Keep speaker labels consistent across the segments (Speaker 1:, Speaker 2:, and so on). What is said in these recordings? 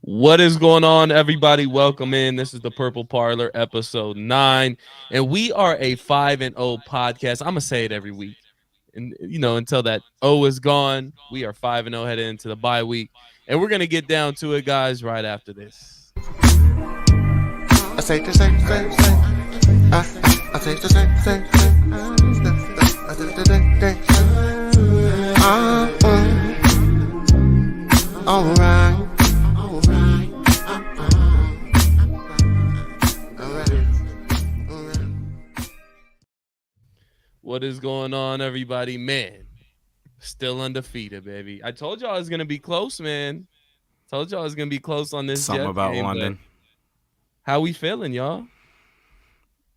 Speaker 1: What is going on, everybody? Welcome in. This is the Purple Parlor, episode 9, and we are a 5-0 podcast. I'm gonna say it every week, and until that O is gone, we are 5-0 headed into the bye week, and we're gonna get down to it, guys, right after this.
Speaker 2: I say the same, same, same. I say the same, same, same. I say the same, same, same. Alright.
Speaker 1: What is going on, everybody? Man, still undefeated, baby. I told y'all it was gonna be close, man. Told y'all it was gonna be close on this
Speaker 3: Something
Speaker 1: Jets
Speaker 3: about
Speaker 1: game.
Speaker 3: London.
Speaker 1: How we feeling, y'all?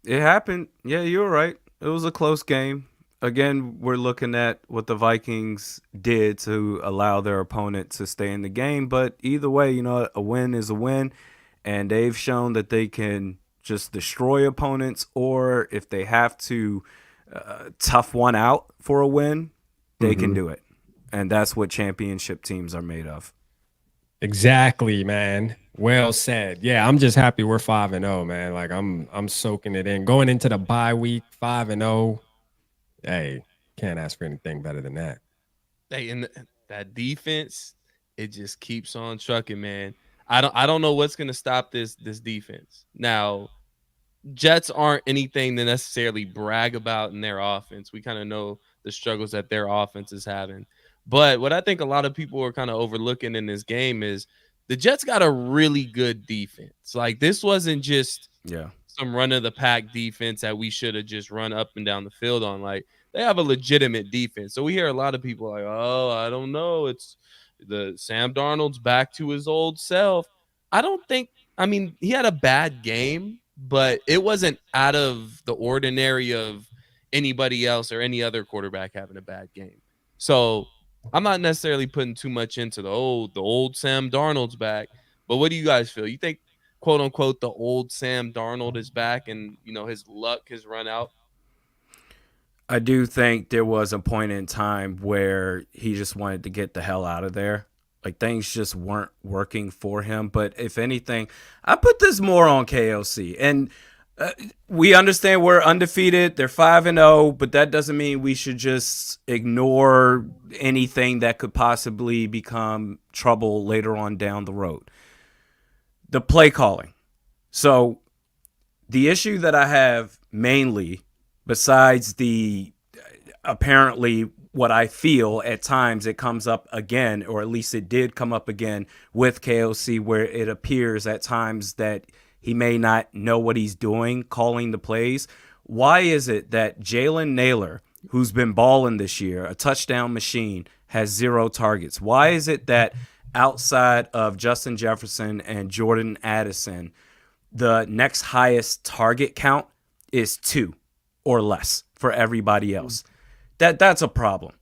Speaker 3: It happened. Yeah, you were right. It was a close game. Again, we're looking at what the Vikings did to allow their opponent to stay in the game. But either way, a win is a win. And they've shown that they can just destroy opponents, or if they have to tough one out for a win, they can do it. And that's what championship teams are made of.
Speaker 4: Exactly, man. Well said. Yeah, I'm just happy we're 5-0, man. Like I'm soaking it in. Going into the bye week, 5-0. Hey, can't ask for anything better than that.
Speaker 1: Hey, and that defense, it just keeps on trucking, man. I don't know what's gonna stop this defense. Now, Jets aren't anything to necessarily brag about in their offense. We kind of know the struggles that their offense is having. But what I think a lot of people are kind of overlooking in this game is the Jets got a really good defense. Like, this wasn't just some run of the pack defense that we should have just run up and down the field on. Like, they have a legitimate defense. So we hear a lot of people like, oh, I don't know. It's the Sam Darnold's back to his old self. I mean, he had a bad game, but it wasn't out of the ordinary of anybody else or any other quarterback having a bad game. So I'm not necessarily putting too much into the old Sam Darnold's back. But what do you guys feel? You think, quote unquote, the old Sam Darnold is back and his luck has run out?
Speaker 3: I do think there was a point in time where he just wanted to get the hell out of there. Like, things just weren't working for him. But if anything, I put this more on KOC. And we understand we're undefeated. They're 5-0, but that doesn't mean we should just ignore anything that could possibly become trouble later on down the road. The play calling. So the issue that I have mainly, besides the apparently what I feel at times it comes up again, or at least it did come up again with KOC, where it appears at times that he may not know what he's doing calling the plays. Why is it that Jalen Naylor, who's been balling this year, a touchdown machine, has 0 targets? Why is it that outside of Justin Jefferson and Jordan Addison, the next highest target count is 2 or less for everybody else? That's a problem.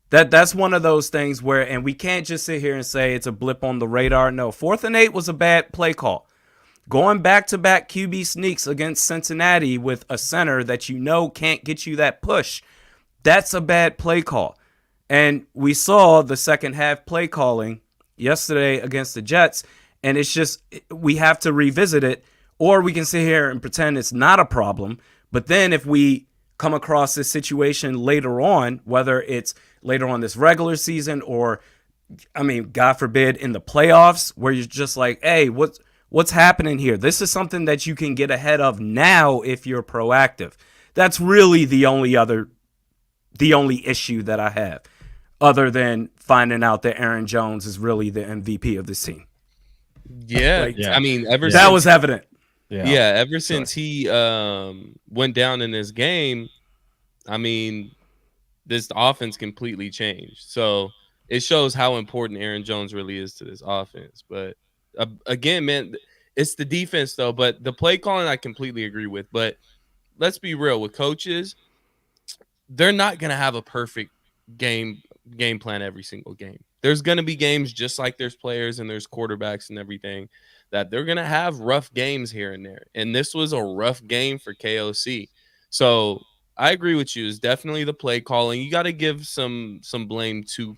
Speaker 3: That's one of those things where, and we can't just sit here and say it's a blip on the radar. No, 4th and 8 was a bad play call. Going back-to-back QB sneaks against Cincinnati with a center that can't get you that push, that's a bad play call. And we saw the second half play calling yesterday against the Jets, and it's just, we have to revisit it, or we can sit here and pretend it's not a problem. But then if we come across this situation later on, whether it's later on this regular season or, God forbid, in the playoffs, where you're just like, hey, what's happening here? This is something that you can get ahead of now if you're proactive. That's really the only issue that I have, other than finding out that Aaron Jones is really the MVP of this team.
Speaker 1: Yeah. I mean,
Speaker 3: that was evident.
Speaker 1: Yeah, ever since he went down in this game, this offense completely changed. So it shows how important Aaron Jones really is to this offense. But again, man, it's the defense, though. But the play calling, I completely agree with. But let's be real. With coaches, they're not going to have a perfect game plan every single game. There's going to be games just like there's players and there's quarterbacks and everything that they're going to have rough games here and there. And this was a rough game for KOC. So I agree with you. It's definitely the play calling. You got to give some blame to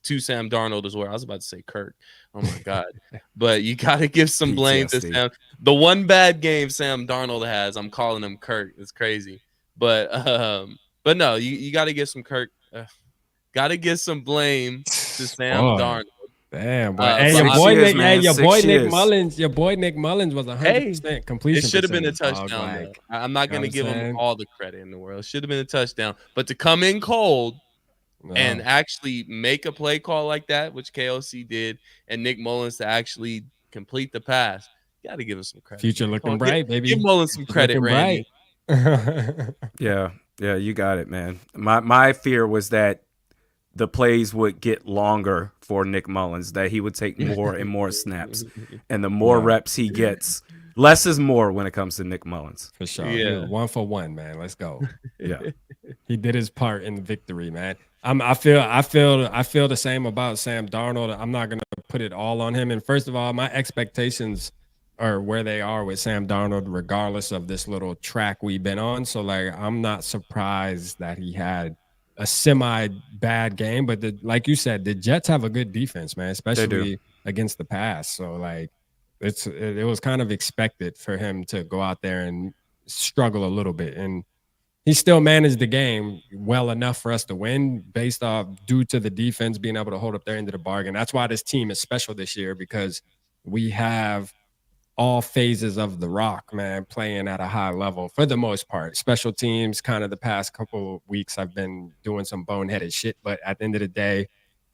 Speaker 1: to Sam Darnold as well. I was about to say Kirk. Oh my God. But you got to give some blame to
Speaker 3: PTSD.
Speaker 1: Sam. The one bad game Sam Darnold has, I'm calling him Kirk. It's crazy. But no, you got to give some Kirk. Got to give some blame to Sam
Speaker 4: Boy.
Speaker 1: Darnold.
Speaker 4: Damn, boy. Hey,
Speaker 1: But
Speaker 4: your
Speaker 3: 6
Speaker 4: boy
Speaker 3: years,
Speaker 4: Nick, hey,
Speaker 3: man.
Speaker 4: your
Speaker 3: 6
Speaker 4: boy Nick
Speaker 3: years.
Speaker 4: Mullins, your boy Nick Mullins was 100%
Speaker 1: it
Speaker 4: completion
Speaker 1: should have been a
Speaker 4: percentage, dog.
Speaker 1: touchdown, though.
Speaker 4: Like,
Speaker 1: I'm not
Speaker 4: you know
Speaker 1: going to
Speaker 4: what
Speaker 1: give
Speaker 4: I'm
Speaker 1: him
Speaker 4: saying?
Speaker 1: all the credit in the world. It should have been a touchdown. But to come in cold and
Speaker 4: No.
Speaker 1: actually make a play call like that, which KOC did, and Nick Mullins to actually complete the pass, you got to give him some credit.
Speaker 4: Future
Speaker 1: Man. Come
Speaker 4: looking
Speaker 1: on,
Speaker 4: bright,
Speaker 1: give
Speaker 4: baby.
Speaker 1: Mullins some
Speaker 4: Future's
Speaker 1: credit,
Speaker 4: looking
Speaker 1: Randy.
Speaker 4: bright.
Speaker 3: Yeah, you got it, man. My fear was that the plays would get longer for Nick Mullins, that he would take more and more snaps. And the more
Speaker 4: Yeah.
Speaker 3: reps he gets, less is more when it comes to Nick Mullins.
Speaker 4: For sure.
Speaker 1: Yeah.
Speaker 4: Yeah. 1 for 1, man. Let's go.
Speaker 3: Yeah.
Speaker 4: He did his part in the victory, man. I feel the same about Sam Darnold. I'm not gonna put it all on him. And first of all, my expectations are where they are with Sam Darnold, regardless of this little track we've been on. So like, I'm not surprised that he had a semi bad game. But like you said, the Jets have a good defense, man, especially against the pass. So like, it was kind of expected for him to go out there and struggle a little bit, and he still managed the game well enough for us to win based off due to the defense being able to hold up their end of the bargain. That's why this team is special this year, because we have all phases of the rock, man, playing at a high level for the most part. Special teams, kind of the past couple of weeks, I've been doing some boneheaded shit, but at the end of the day,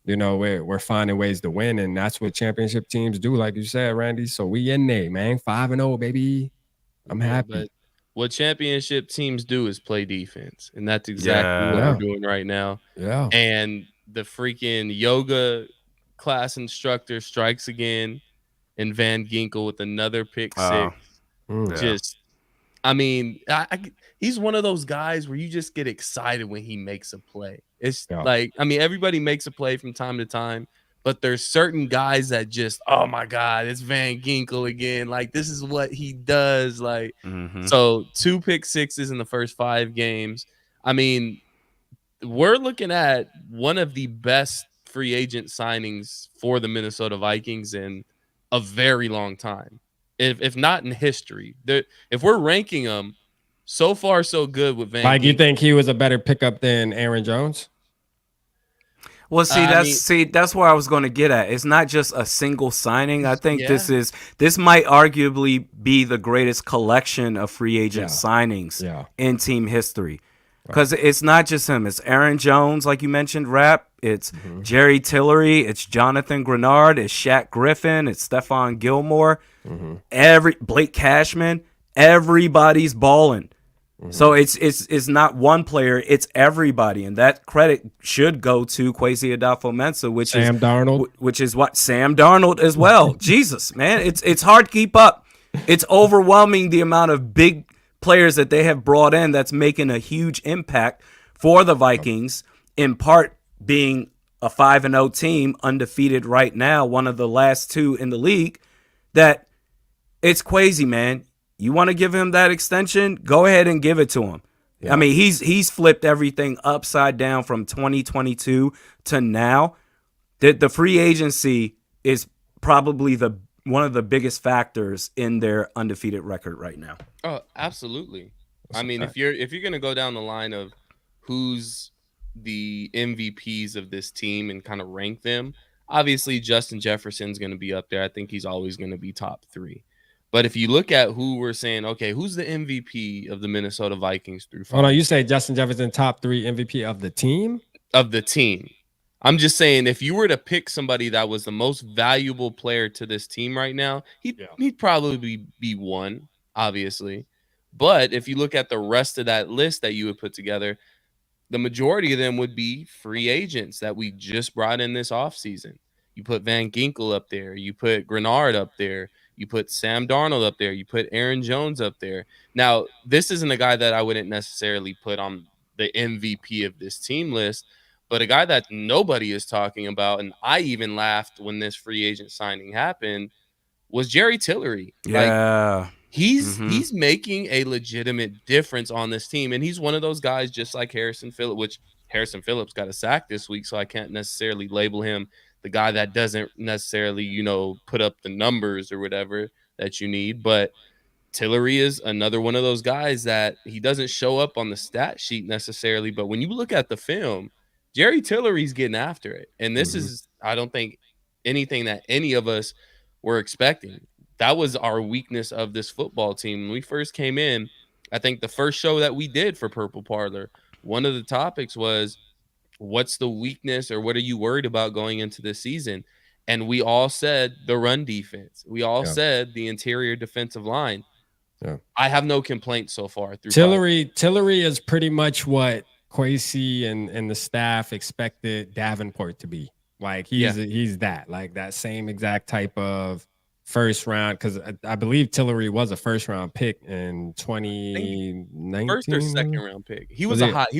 Speaker 4: you know, we're finding ways to win, and that's what championship teams do, like you said, Randy. So we in there, man, 5-0, baby. I'm happy.
Speaker 1: But what championship teams do is play defense, and that's exactly what
Speaker 4: Yeah.
Speaker 1: we're doing right now.
Speaker 4: Yeah.
Speaker 1: And the freaking yoga class instructor strikes again, and Van Ginkel with another pick six.
Speaker 4: Mm.
Speaker 1: Just, I mean, he's one of those guys where you just get excited when he makes a play. It's like, I mean, everybody makes a play from time to time, but there's certain guys that just, oh my God, it's Van Ginkel again. Like, this is what he does. Like, so 2 pick sixes in the first 5 games. I mean, we're looking at one of the best free agent signings for the Minnesota Vikings in a very long time, if not in history. If we're ranking them, so far so good with Van
Speaker 4: Like,
Speaker 1: Ginkel.
Speaker 4: you think he was a better pickup than Aaron Jones?
Speaker 3: Well, that's where I was going to get at. It's not just a single signing. I think this might arguably be the greatest collection of free agent signings in team history. Because it's not just him. It's Aaron Jones, like you mentioned, Rap. It's Jerry Tillery. It's Jonathan Grenard. It's Shaq Griffin. It's Stephon Gilmore. Blake Cashman. Everybody's balling. So it's not one player. It's everybody, and that credit should go to Kwesi Adolfo-Mensah, which is what Sam Darnold as well. Jesus, man, it's hard to keep up. It's overwhelming the amount of big players that they have brought in that's making a huge impact for the Vikings, in part being a 5-0 team, undefeated right now, one of the last 2 in the league. That it's Kwesi, man. You want to give him that extension? Go ahead and give it to him. Yeah. I mean, he's flipped everything upside down from 2022 to now. The free agency is probably one of the biggest factors in their undefeated record right now.
Speaker 1: Oh, absolutely. I mean, if you're going to go down the line of who's the MVPs of this team and kind of rank them, obviously Justin Jefferson's going to be up there. I think he's always going to be top 3. But if you look at who we're saying, okay, who's the MVP of the Minnesota Vikings through 5?
Speaker 4: Oh, no, you say Justin Jefferson top 3 MVP of the team?
Speaker 1: Of the team. I'm just saying, if you were to pick somebody that was the most valuable player to this team right now, he'd probably be 1, obviously. But if you look at the rest of that list that you would put together, the majority of them would be free agents that we just brought in this offseason. You put Van Ginkel up there. You put Grenard up there. You put Sam Darnold up there. You put Aaron Jones up there. Now, this isn't a guy that I wouldn't necessarily put on the MVP of this team list, but a guy that nobody is talking about, and I even laughed when this free agent signing happened, was Jerry Tillery.
Speaker 3: Yeah.
Speaker 1: Like, he's making a legitimate difference on this team, and he's one of those guys just like Harrison Phillips, which Harrison Phillips got a sack this week, so I can't necessarily label him the guy that doesn't necessarily, put up the numbers or whatever that you need. But Tillery is another one of those guys that he doesn't show up on the stat sheet necessarily. But when you look at the film, Jerry Tillery's getting after it. And this is, I don't think, anything that any of us were expecting. That was our weakness of this football team. When we first came in, I think the first show that we did for Purple Parlor, one of the topics was, what's the weakness or what are you worried about going into this season? And we all said the run defense. We all said the interior defensive line.
Speaker 4: Yeah.
Speaker 1: I have no complaints so far through
Speaker 4: Tillery is pretty much what Kwesi and the staff expected Davenport to be. Like he's that, like that same exact type of first round, because I believe Tillery was a first round pick in 2019.
Speaker 1: First or second round pick. He was a high pick.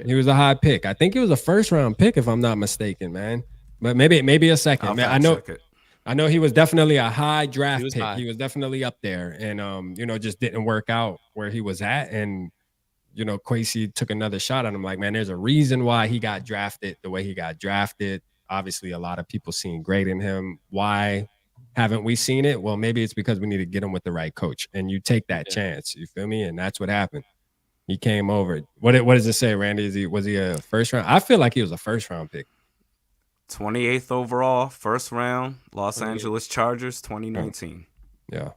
Speaker 4: He was a high pick. I think he was a first round pick, if I'm not mistaken, man. But maybe a second. Man, I know he was definitely a high draft pick. He was definitely up there, and just didn't work out where he was at. And Kwesi took another shot at him. Like, man, there's a reason why he got drafted the way he got drafted. Obviously, a lot of people seeing great in him. Why haven't we seen it? Well, maybe it's because we need to get him with the right coach, and you take that chance. You feel me? And that's what happened. He came over. What does it say, Randy? Was he a first round? I feel like he was a first round pick.
Speaker 3: 28th overall, first round, Los Angeles Chargers, 2019.
Speaker 4: Yeah.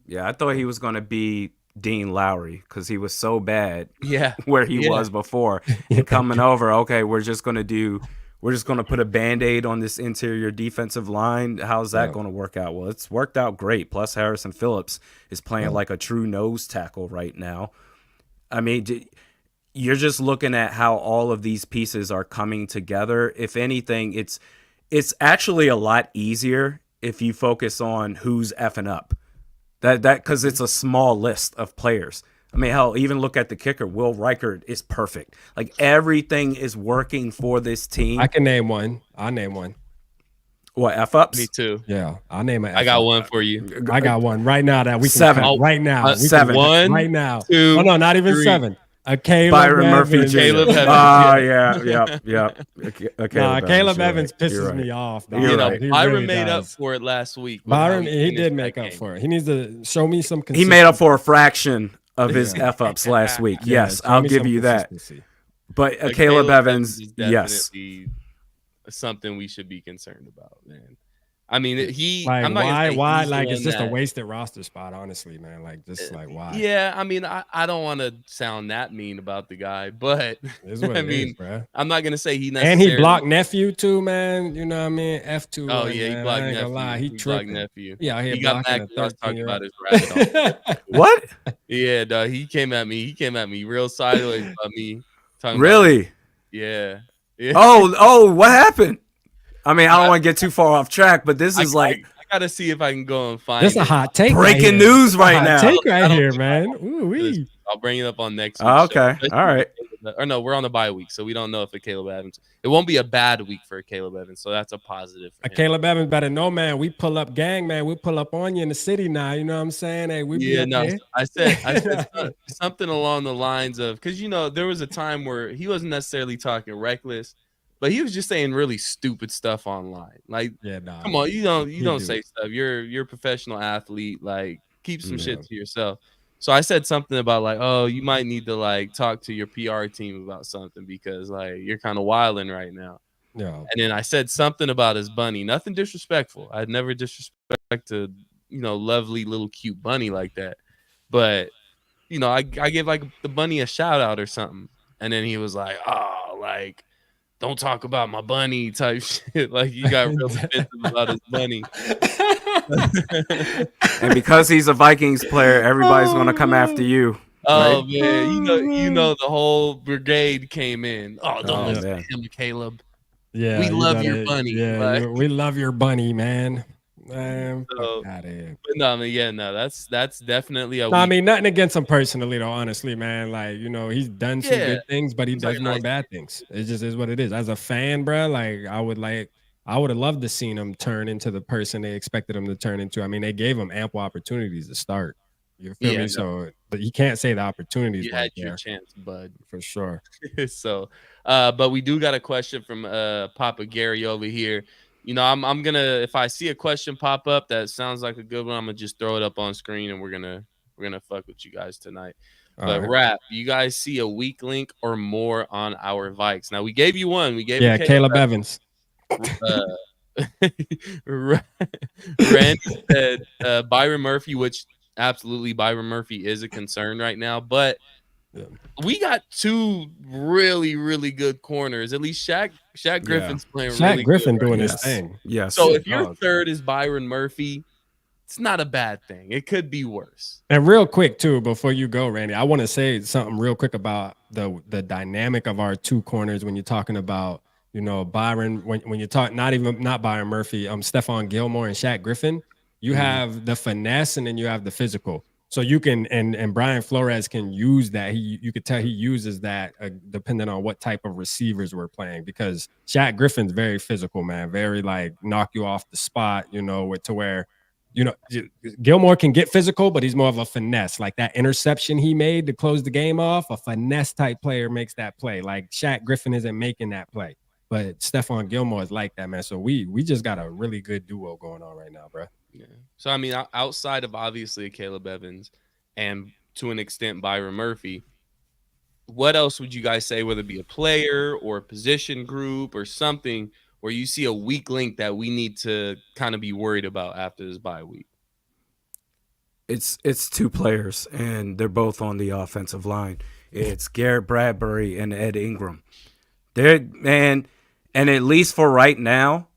Speaker 3: Yeah, I thought he was going to be Dean Lowry because he was so bad where he was before. And coming over, okay, we're just going to put a Band-Aid on this interior defensive line. How's that going to work out? Well, it's worked out great. Plus, Harrison Phillips is playing like a true nose tackle right now. I mean, you're just looking at how all of these pieces are coming together. If anything, it's actually a lot easier if you focus on who's effing up. That because it's a small list of players. I mean, hell, even look at the kicker. Will Reichert is perfect. Like, everything is working for this team.
Speaker 4: I can name one. I'll name one.
Speaker 3: What, F-ups?
Speaker 1: Me too.
Speaker 4: Yeah, I'll name it.
Speaker 1: I got one for you.
Speaker 4: I got one right now that we can
Speaker 3: 7.
Speaker 4: Right now.
Speaker 3: 7.
Speaker 1: One.
Speaker 4: Right now.
Speaker 1: 2.
Speaker 4: Oh, no, not even
Speaker 1: 3.
Speaker 4: 7. A Caleb
Speaker 3: Byron Murphy
Speaker 4: Evans.
Speaker 3: Jr.
Speaker 1: Caleb Evans.
Speaker 3: Caleb
Speaker 4: Evans pisses
Speaker 3: right.
Speaker 4: me off.
Speaker 1: Byron made up for it last week.
Speaker 4: Byron, he did make up for it. He needs to show me some consistency.
Speaker 3: He made up for a fraction of his F-ups last week. Yes, I'll give you that. But Caleb Evans,
Speaker 1: is
Speaker 3: yes.
Speaker 1: definitely something we should be concerned about, man. I mean,
Speaker 4: like,
Speaker 1: I'm not
Speaker 4: why? Like, it's just a wasted roster spot, honestly, man. Like, just like, why?
Speaker 1: Yeah, I mean, I don't want to sound that mean about the guy, but
Speaker 4: I mean, bro.
Speaker 1: I'm not gonna say he necessarily.
Speaker 4: And he blocked nephew too, man. You know what I mean? F2.
Speaker 1: Oh yeah, he blocked nephew.
Speaker 4: Lie. He
Speaker 1: blocked nephew.
Speaker 4: Yeah,
Speaker 1: he got back and started talking about his rabbit.
Speaker 3: What?
Speaker 1: Yeah, dog. He came at me. He came at me real sideways about me.
Speaker 3: Really?
Speaker 1: Yeah.
Speaker 3: Oh, what happened? I mean, I don't want to get too far off track, but this is I
Speaker 1: gotta see if I can go and find.
Speaker 4: This is a hot take.
Speaker 3: Breaking news right now.
Speaker 4: Take right here, man. Ooh-wee.
Speaker 1: I'll bring it up on next week.
Speaker 3: Okay. All right.
Speaker 1: Or no, we're on the bye week, so we don't know if Caleb Evans. It won't be a bad week for Caleb Evans, so that's a positive.
Speaker 4: Caleb Evans better know, man. We pull up, gang, man. We pull up on you in the city now. You know what I'm saying? Hey,
Speaker 1: I said something along the lines of, because there was a time where he wasn't necessarily talking reckless, but he was just saying really stupid stuff online. Like, come on, you don't say stuff. You're a professional athlete. Like, keep some shit to yourself. So I said something about like, oh, you might need to like talk to your PR team about something because like you're kind of wilding right now.
Speaker 4: Yeah.
Speaker 1: And then I said something about his bunny. Nothing disrespectful. I'd never disrespect a lovely little cute bunny like that. But I gave like the bunny a shout out or something. And then he was like, oh, like, don't talk about my bunny type shit. Like, you got real defensive about his bunny.
Speaker 3: And because he's a Vikings player, everybody's going to come after you.
Speaker 1: Oh,
Speaker 3: right?
Speaker 1: Man. The whole brigade came in. Oh, don't listen to him, Caleb.
Speaker 4: Yeah.
Speaker 1: We love your bunny.
Speaker 4: Yeah, we love your bunny, man. Man,
Speaker 1: so,
Speaker 4: fuck outta here.
Speaker 1: But no, I mean, that's definitely
Speaker 4: I mean, nothing against him personally, though. Honestly, man, like he's done some good things, but he does more bad things. It just is what it is. As a fan, bro, like I would have loved to seen him turn into the person they expected him to turn into. I mean, they gave him ample opportunities to start. You feel me?
Speaker 1: No,
Speaker 4: So, but you can't say the opportunities
Speaker 1: you had
Speaker 4: weren't
Speaker 1: your
Speaker 4: there
Speaker 1: chance, bud.
Speaker 4: for sure.
Speaker 1: So, but we do got a question from Papa Gary over here. I'm gonna, if I see a question pop up that sounds like a good one, I'm gonna just throw it up on screen and we're gonna fuck with you guys tonight.
Speaker 4: All
Speaker 1: But
Speaker 4: right.
Speaker 1: Rap, you guys see a weak link or more on our Vikes? Now we gave you one. We gave you
Speaker 4: Yeah,
Speaker 1: Caleb.
Speaker 4: Caleb Evans.
Speaker 1: Randy said Byron Murphy, which absolutely Byron Murphy is a concern right now, but
Speaker 4: Yeah.
Speaker 1: we got two really, really good corners. At least Shaq Griffin's playing
Speaker 4: Shaq
Speaker 1: really good
Speaker 4: Griffin
Speaker 1: right
Speaker 4: doing
Speaker 1: now.
Speaker 4: his
Speaker 3: Yes.
Speaker 4: thing.
Speaker 3: Yes.
Speaker 1: So if your
Speaker 4: Dog.
Speaker 1: third is Byron Murphy, it's not a bad thing. It could be worse.
Speaker 4: And real quick too, before you go, Randy, I want to say something real quick about the dynamic of our two corners when you're talking about, Byron, when you talk not Byron Murphy, Stephon Gilmore and Shaq Griffin, you have the finesse and then you have the physical. So you can and Brian Flores can use that. You could tell he uses that depending on what type of receivers we're playing, because Shaq Griffin's very physical, man, very like knock you off the spot, to where Gilmore can get physical, but he's more of a finesse. Like that interception he made to close the game off, a finesse type player makes that play. Like Shaq Griffin isn't making that play, but Stephon Gilmore is like that, man. So we just got a really good duo going on right now, bro.
Speaker 1: Yeah. So I mean, outside of obviously Caleb Evans and to an extent Byron Murphy, what else would you guys say, whether it be a player or a position group or something, where you see a weak link that we need to kind of be worried about after this bye week?
Speaker 3: It's two players, and they're both on the offensive line. It's Garrett Bradbury and Ed Ingram. And at least for right now,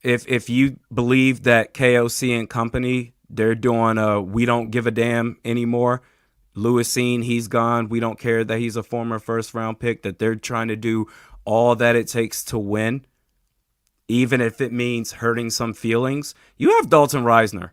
Speaker 3: if you believe that KOC and company, they're doing we don't give a damn anymore. Lewisine, he's gone. We don't care that he's a former first round pick, that they're trying to do all that it takes to win, even if it means hurting some feelings. You have Dalton Reisner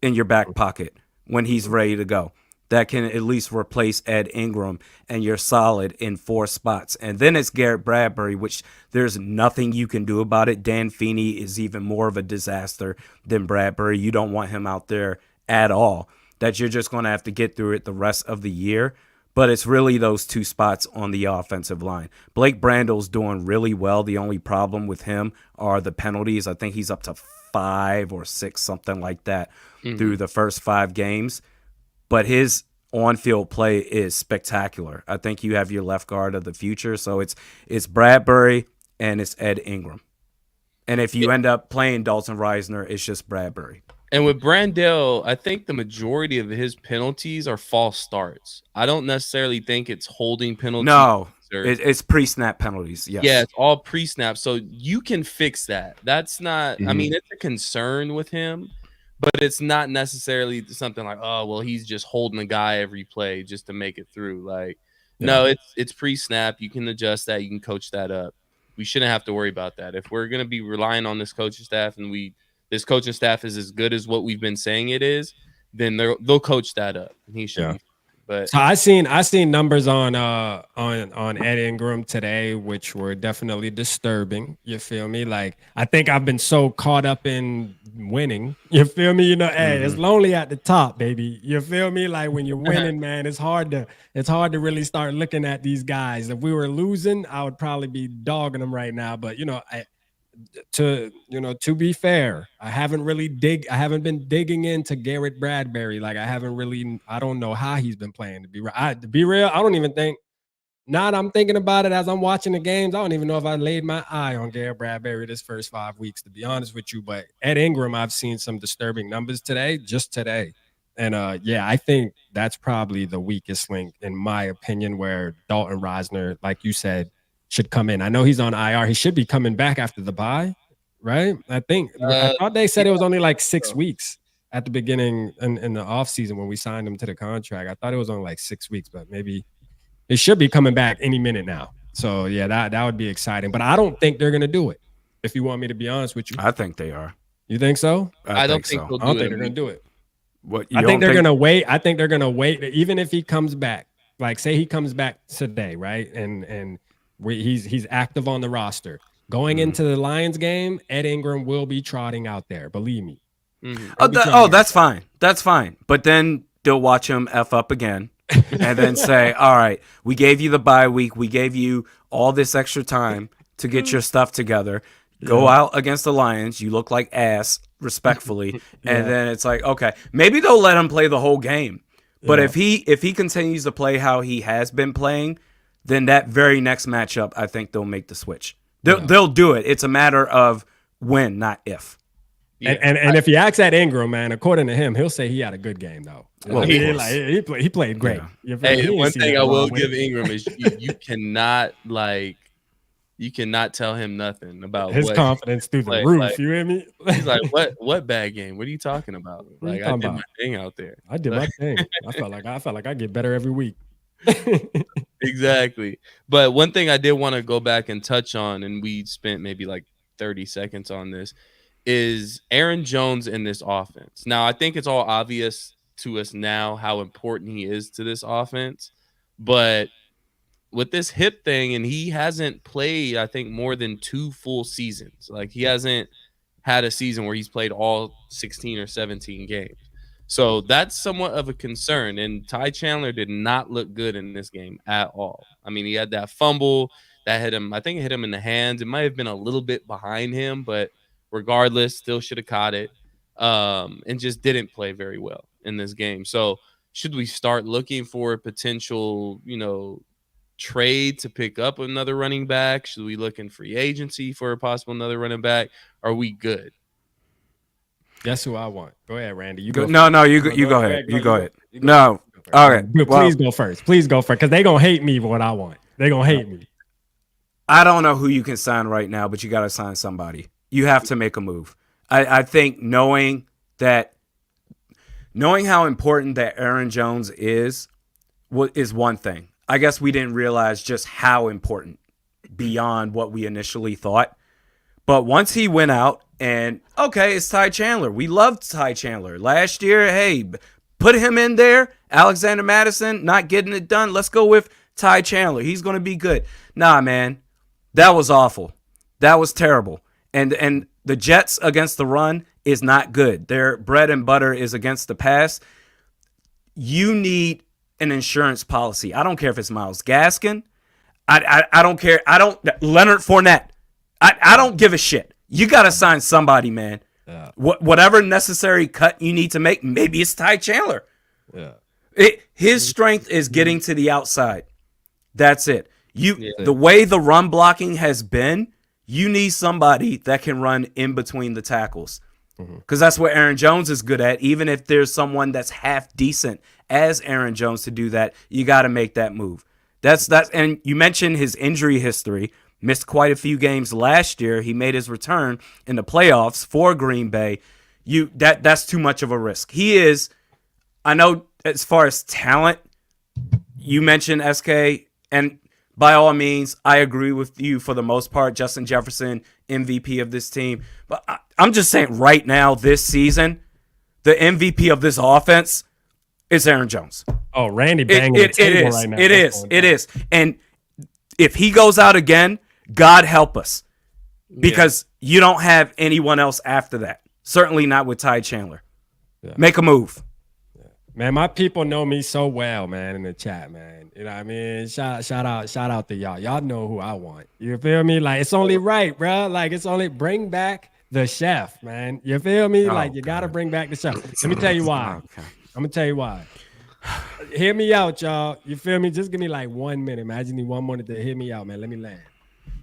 Speaker 3: in your back pocket when he's ready to go. That can at least replace Ed Ingram, and you're solid in 4 spots. And then it's Garrett Bradbury, which there's nothing you can do about it. Dan Feeney is even more of a disaster than Bradbury. You don't want him out there at all. That you're just going to have to get through it the rest of the year. But it's really those 2 spots on the offensive line. Blake Brandel's doing really well. The only problem with him are the penalties. I think he's up to 5 or 6, something like that, through the first 5 games. But his on-field play is spectacular. I think you have your left guard of the future. So it's Bradbury and it's Ed Ingram. And if you end up playing Dalton Reisner, it's just Bradbury.
Speaker 1: And with Brandell, I think the majority of his penalties are false starts. I don't necessarily think it's holding penalties.
Speaker 3: No, it's pre-snap penalties. Yes.
Speaker 1: Yeah, it's all pre-snap. So you can fix that. That's not, I mean, it's a concern with him, but it's not necessarily something like, oh, well, he's just holding a guy every play just to make it through. Like, no, it's pre-snap. You can adjust that. You can coach that up. We shouldn't have to worry about that. If we're going to be relying on this coaching staff and this coaching staff is as good as what we've been saying it is, then they'll coach that up, and he should be fine. But
Speaker 4: so I seen numbers on Ed Ingram today, which were definitely disturbing. You feel me? Like, I think I've been so caught up in winning. You feel me? Hey, it's lonely at the top, baby. You feel me? Like when you're winning, man, it's hard to really start looking at these guys. If we were losing, I would probably be dogging them right now. But to be fair, I haven't been digging into Garrett Bradbury. Like I don't know how he's been playing, to be real. I don't even think, now that I'm thinking about it as I'm watching the games, I don't even know if I laid my eye on Garrett Bradbury this first 5 weeks, to be honest with you. But Ed Ingram, I've seen some disturbing numbers just today. And I think that's probably the weakest link in my opinion, where Dalton Reisner, like you said, should come in. I know he's on IR. He should be coming back after the bye, right? I thought they said it was only like 6 weeks at the beginning in the offseason when we signed him to the contract. I thought it was only like 6 weeks, but maybe it should be coming back any minute now. So yeah, that would be exciting. But I don't think they're gonna do it. If you want me to be honest with you,
Speaker 3: I think they are.
Speaker 4: You think so?
Speaker 1: I don't think
Speaker 3: so.
Speaker 1: they'll
Speaker 4: I don't
Speaker 1: do
Speaker 4: think
Speaker 1: it.
Speaker 4: they're gonna do it.
Speaker 3: What,
Speaker 4: I think they're gonna wait. I think they're gonna wait, even if he comes back. Like, say he comes back today, right? And he's active on the roster. Going into the Lions game, Ed Ingram will be trotting out there. Believe me.
Speaker 3: That's fine. That's fine. But then they'll watch him F up again and then say, all right, we gave you the bye week. We gave you all this extra time to get your stuff together. Go out against the Lions. You look like ass, respectfully. And then it's like, okay, maybe they'll let him play the whole game. But if he continues to play how he has been playing, then that very next matchup, I think they'll make the switch. They'll do it. It's a matter of when, not if.
Speaker 4: Yeah. And if you ask that Ingram, man, according to him, he'll say he had a good game though.
Speaker 3: Well,
Speaker 4: he played great.
Speaker 3: Yeah.
Speaker 1: Hey, one thing I will give Ingram is you cannot tell him nothing about
Speaker 4: his confidence through the roof.
Speaker 1: Like,
Speaker 4: you hear me?
Speaker 1: He's like, what bad game? What are you talking about? Like, I did my thing out there.
Speaker 4: I did my thing. I felt like I get better every week.
Speaker 1: Exactly. But one thing I did want to go back and touch on, and we spent maybe like 30 seconds on this, is Aaron Jones in this offense. Now, I think it's all obvious to us now how important he is to this offense, but with this hip thing, and he hasn't played, I think, more than 2 full seasons. Like, he hasn't had a season where he's played all 16 or 17 games. So that's somewhat of a concern. And Ty Chandler did not look good in this game at all. I mean, he had that fumble that hit him. I think it hit him in the hands. It might have been a little bit behind him, but regardless, still should have caught it, and just didn't play very well in this game. So should we start looking for a potential, trade to pick up another running back? Should we look in free agency for a possible another running back? Are we good?
Speaker 4: Guess who I want? Go ahead, Randy. You
Speaker 3: go.
Speaker 4: go.
Speaker 3: No, you go ahead. You go ahead. No. All right.
Speaker 4: Please go first. Please go first, because they're going to hate me for what I want. They're going to hate me.
Speaker 3: I don't know who you can sign right now, but you got to sign somebody. You have to make a move. I think knowing how important that Aaron Jones is one thing. I guess we didn't realize just how important beyond what we initially thought. But once he went out, and okay, it's Ty Chandler. We loved Ty Chandler. Last year, hey, put him in there. Alexander Madison not getting it done. Let's go with Ty Chandler. He's going to be good. Nah, man, that was awful. That was terrible. And the Jets against the run is not good. Their bread and butter is against the pass. You need an insurance policy. I don't care if it's Myles Gaskin. I don't care. Leonard Fournette. I don't give a shit. You got to sign somebody, man. Yeah. Whatever necessary cut you need to make, maybe it's Ty Chandler.
Speaker 4: Yeah.
Speaker 3: His strength is getting to the outside. That's it. The way the run blocking has been, you need somebody that can run in between the tackles. Because that's what Aaron Jones is good at. Even if there's someone that's half decent as Aaron Jones to do that, you got to make that move. That's and you mentioned his injury history. Missed quite a few games last year. He made his return in the playoffs for Green Bay. That's too much of a risk. He is. I know as far as talent, you mentioned SK, and by all means, I agree with you for the most part. Justin Jefferson, MVP of this team. But I'm just saying right now, this season, the MVP of this offense is Aaron Jones.
Speaker 4: Oh, Randy banging the table right now.
Speaker 3: It is. And if he goes out again, God help us. Because you don't have anyone else after that. Certainly not with Ty Chandler. Yeah. Make a move.
Speaker 4: Man, my people know me so well, man, in the chat, man. You know what I mean? Shout out to y'all. Y'all know who I want. You feel me? Like, it's only right, bro. Like, it's only bring back the chef, man. You feel me? Like, you got to bring back the chef. Let me tell you why. I'm going to tell you why. Hear me out, y'all. You feel me? Just give me like 1 minute, man. I just need 1 minute to hear me out, man. Let me land.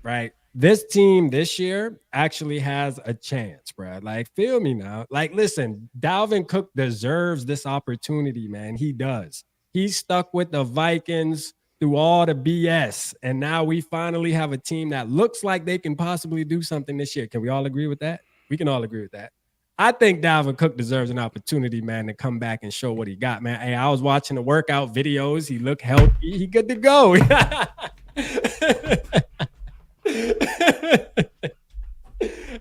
Speaker 4: Right? This team this year actually has a chance, bro. Like, feel me now. Like, listen, Dalvin Cook deserves this opportunity, man. He does. He's stuck with the Vikings through all the BS. And now we finally have a team that looks like they can possibly do something this year. Can we all agree with that? We can all agree with that. I think Dalvin Cook deserves an opportunity, man, to come back and show what he got, man. Hey, I was watching the workout videos. He looked healthy. He good to go.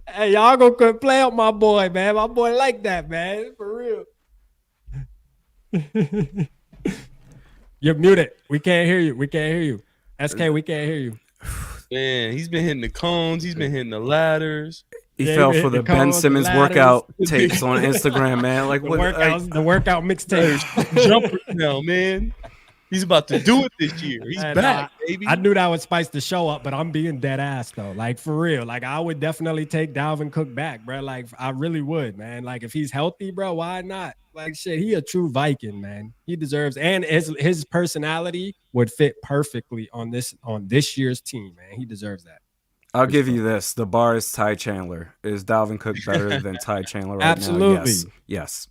Speaker 4: Hey, y'all gonna play up my boy, man. My boy like that, man. For real. You're muted. We can't hear you. SK, we can't hear you.
Speaker 1: Man, he's been hitting the cones. He's been hitting the ladders.
Speaker 3: He
Speaker 4: Yeah,
Speaker 3: fell
Speaker 4: hit
Speaker 3: for
Speaker 4: the
Speaker 3: the Ben
Speaker 4: cones, the
Speaker 3: Simmons
Speaker 4: ladders,
Speaker 3: workout tapes on Instagram, man. Like
Speaker 4: the
Speaker 3: what?
Speaker 4: workouts, the workout mixtape.
Speaker 1: Jumpers now, man. He's about to do it this year. He's
Speaker 4: And,
Speaker 1: back, baby.
Speaker 4: I knew that would spice the show up, but I'm being dead ass though. Like for real. Like I would definitely take Dalvin Cook back, bro. Like I really would, man. Like if he's healthy, bro, why not? Like shit, he a true Viking, man. He deserves, and his personality would fit perfectly on this year's team, man. He deserves that.
Speaker 3: I'll give you this: the bar is Ty Chandler. Is Dalvin Cook better than Ty Chandler right
Speaker 4: Absolutely.
Speaker 3: now? Yes.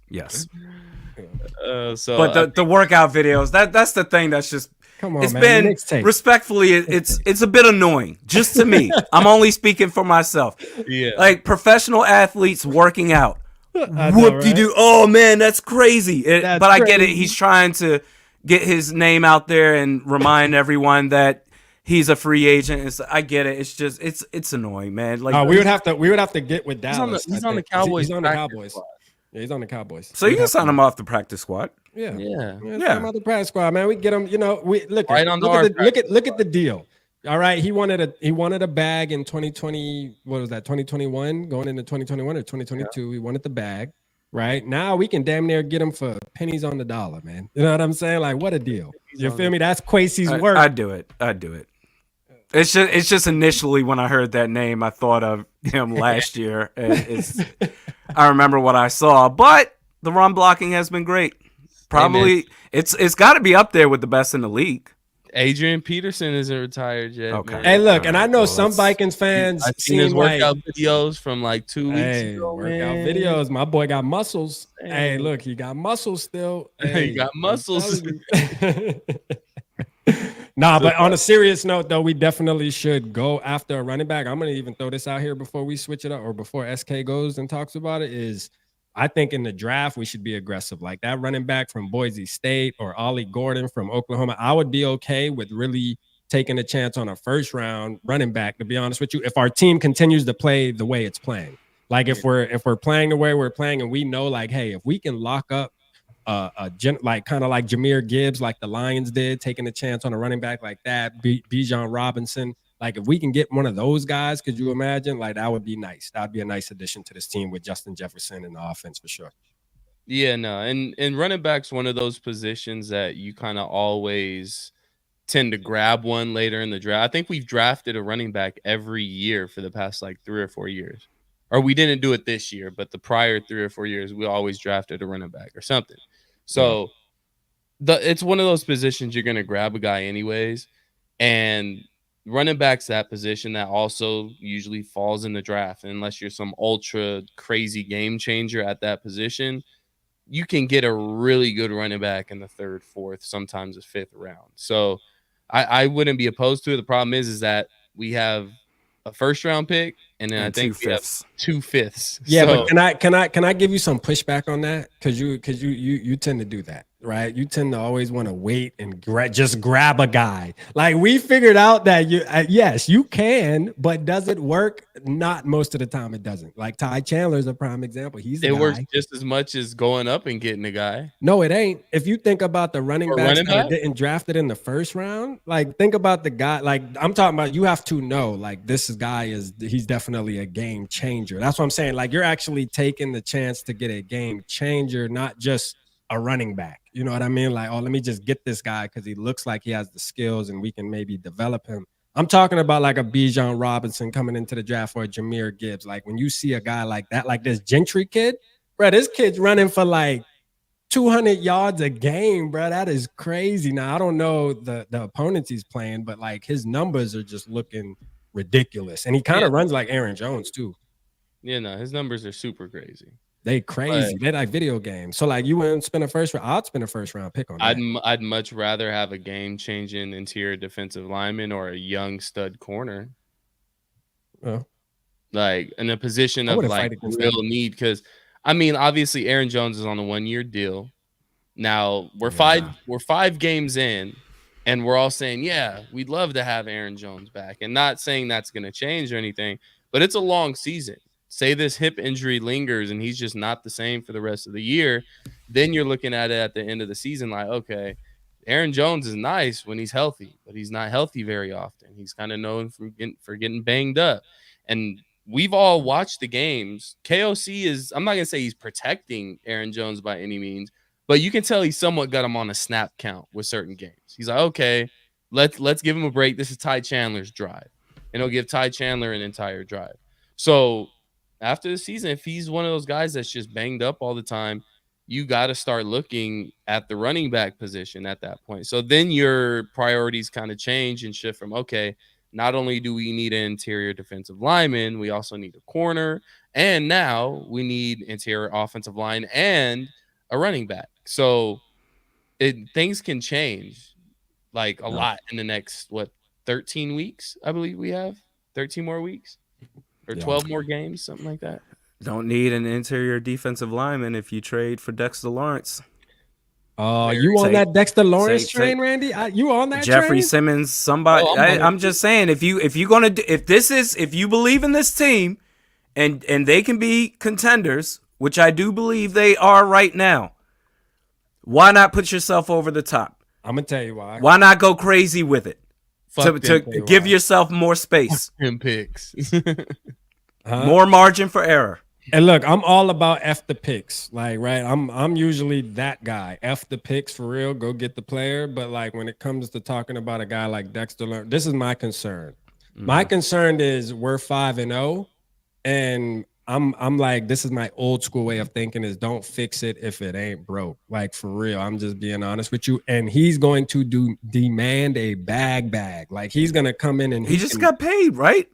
Speaker 1: So,
Speaker 3: But the workout videos, that's the thing that's just.
Speaker 4: Come on,
Speaker 3: It's
Speaker 4: man.
Speaker 3: been
Speaker 4: Mixtape.
Speaker 3: respectfully, it's a bit annoying just to me. I'm only speaking for myself.
Speaker 1: yeah,
Speaker 3: Like professional athletes working out.
Speaker 4: I know,
Speaker 3: Whoop de doo. Oh man, that's crazy.
Speaker 4: That's
Speaker 3: but I get it.
Speaker 4: crazy.
Speaker 3: He's trying to get his name out there and remind everyone that he's a free agent. I get it. It's just it's annoying, man. Like
Speaker 4: we would have to get with
Speaker 1: He's on the-
Speaker 4: Dallas.
Speaker 1: he's
Speaker 4: I
Speaker 1: on the
Speaker 4: think.
Speaker 1: Cowboys
Speaker 4: He's on the
Speaker 1: practice
Speaker 4: Cowboys.
Speaker 1: squad.
Speaker 4: Yeah, he's on the Cowboys.
Speaker 3: so you can sign him off the practice squad.
Speaker 4: Yeah.
Speaker 1: yeah.
Speaker 3: Yeah.
Speaker 4: Some other practice squad, man. We get him. You know, we look
Speaker 1: Right
Speaker 4: at
Speaker 1: on
Speaker 4: look
Speaker 1: our
Speaker 4: at the deal. All right, he wanted a bag in 2020. What was that? 2021 going into 2021 or 2022. He wanted the bag. Right now, we can damn near get him for pennies on the dollar, man. You know what I'm saying? Like, what a deal. You feel me? That's Quasi's work.
Speaker 3: I'd do it. It's just initially when I heard that name, I thought of him last year. I remember what I saw, but the run blocking has been great. Probably it's got to be up there with the best in the league.
Speaker 1: Adrian Peterson isn't retired yet.
Speaker 3: Okay.
Speaker 1: Man.
Speaker 4: Hey, look, and I know
Speaker 3: Well,
Speaker 4: some
Speaker 3: that's-
Speaker 4: Vikings fans
Speaker 1: I've seen his
Speaker 4: seem like
Speaker 1: workout videos from like 2 weeks ago.
Speaker 4: workout
Speaker 1: man.
Speaker 4: videos. My boy got muscles. Hey,
Speaker 1: Hey.
Speaker 4: look, he got muscles still.
Speaker 1: He
Speaker 4: Hey,
Speaker 1: got
Speaker 4: I'm
Speaker 1: muscles.
Speaker 4: telling you. Nah, but on a serious note, though, we definitely should go after a running back. I'm gonna even throw this out here before we switch it up, or before SK goes and talks about it. Is I think in the draft we should be aggressive, like that running back from Boise State or Ollie Gordon from Oklahoma. I would be okay with really taking a chance on a first round running back. To be honest with you, if our team continues to play the way it's playing, like if we're playing the way we're playing, and we know like, hey, if we can lock up like kind of like Jahmyr Gibbs, like the Lions did, taking a chance on a running back like that, Bijan Robinson. Like if we can get one of those guys, could you imagine? Like that would be nice. That'd be a nice addition to this team with Justin Jefferson in the offense for sure.
Speaker 1: Yeah, no, and running back's one of those positions that you kind of always tend to grab one later in the draft. I think we've drafted a running back every year for the past like 3 or 4 years. Or we didn't do it this year, but the prior 3 or 4 years, we always drafted a running back or something. So it's one of those positions you're going to grab a guy anyways. And running back's that position that also usually falls in the draft. And unless you're some ultra crazy game changer at that position, you can get a really good running back in the 3rd, 4th, sometimes the 5th round. So I wouldn't be opposed to it. The problem is that we have a 1st round pick, and then I think we have 2 5ths.
Speaker 4: Yeah,
Speaker 1: So,
Speaker 4: but can I give you some pushback on that? Because you tend to do that, right? You tend to always want to wait and just grab a guy. Like we figured out that yes, you can, but does it work? Not most of the time. It doesn't. Like Ty Chandler is a prime example. He's
Speaker 1: it
Speaker 4: guy.
Speaker 1: works just as much as going up and getting a guy.
Speaker 4: No, it ain't. If you think about the running
Speaker 1: For
Speaker 4: backs
Speaker 1: running
Speaker 4: that are
Speaker 1: back?
Speaker 4: getting drafted in the 1st round, like think about the guy. Like I'm talking about, you have to know, like this guy he's definitely a game changer. That's what I'm saying. Like you're actually taking the chance to get a game changer, not just a running back. You know what I mean? Like, oh, let me just get this guy because he looks like he has the skills and we can maybe develop him. I'm talking about like a Bijan Robinson coming into the draft, or a Jahmyr Gibbs. Like when you see a guy like that, like this Gentry kid, bro, this kid's running for like 200 yards a game, bro. That is crazy. Now, I don't know the opponents he's playing, but like his numbers are just looking ridiculous. And he kind of runs like Aaron Jones too.
Speaker 1: Yeah, no, his numbers are super crazy.
Speaker 4: They crazy. They like video games. So like you wouldn't spend a 1st round. I'd spend a 1st round pick on that.
Speaker 1: I'd much rather have a game-changing interior defensive lineman or a young stud corner.
Speaker 4: Oh.
Speaker 1: Like in a position
Speaker 4: I
Speaker 1: of
Speaker 4: wouldn't
Speaker 1: like
Speaker 4: fight against
Speaker 1: real need, because I mean, obviously Aaron Jones is on a 1-year deal. Now we're 5 games in, and we're all saying, yeah, we'd love to have Aaron Jones back, and not saying that's going to change or anything, but it's a long season. Say this hip injury lingers and he's just not the same for the rest of the year, then you're looking at it at the end of the season like, okay, Aaron Jones is nice when he's healthy, but he's not healthy very often. He's kind of known for getting banged up. And we've all watched the games. KOC is, I'm not going to say he's protecting Aaron Jones by any means, but you can tell he somewhat got him on a snap count with certain games. He's like, okay, let's give him a break. This is Ty Chandler's drive. And he'll give Ty Chandler an entire drive. So after the season, if he's one of those guys that's just banged up all the time, you got to start looking at the running back position at that point. So then your priorities kind of change and shift from, okay, not only do we need an interior defensive lineman, we also need a corner. And now we need interior offensive line and a running back. So things can change like a lot in the next, 13 weeks? I believe we have 13 more weeks or 12 more games, something like that.
Speaker 3: Don't need an interior defensive lineman if you trade for Dexter Lawrence.
Speaker 4: You on that Dexter Lawrence train, Randy? You on that
Speaker 3: Jeffrey
Speaker 4: train?
Speaker 3: Simmons, somebody. I'm just saying, if you believe in this team, and they can be contenders, which I do believe they are right now, why not put yourself over the top?
Speaker 4: I'm gonna tell you why.
Speaker 3: Why not go crazy with it? To give yourself more space,
Speaker 1: picks,
Speaker 3: more margin for error.
Speaker 4: And look, I'm all about F the picks. Like, right, I'm usually that guy. F the picks for real. Go get the player. But like when it comes to talking about a guy like Dexter Lawrence, this is my concern. My concern is we're 5-0, and I'm like, this is my old school way of thinking is don't fix it if it ain't broke. Like for real. I'm just being honest with you. And he's going to demand a bag. Like he's gonna come in and
Speaker 3: he just got paid, right?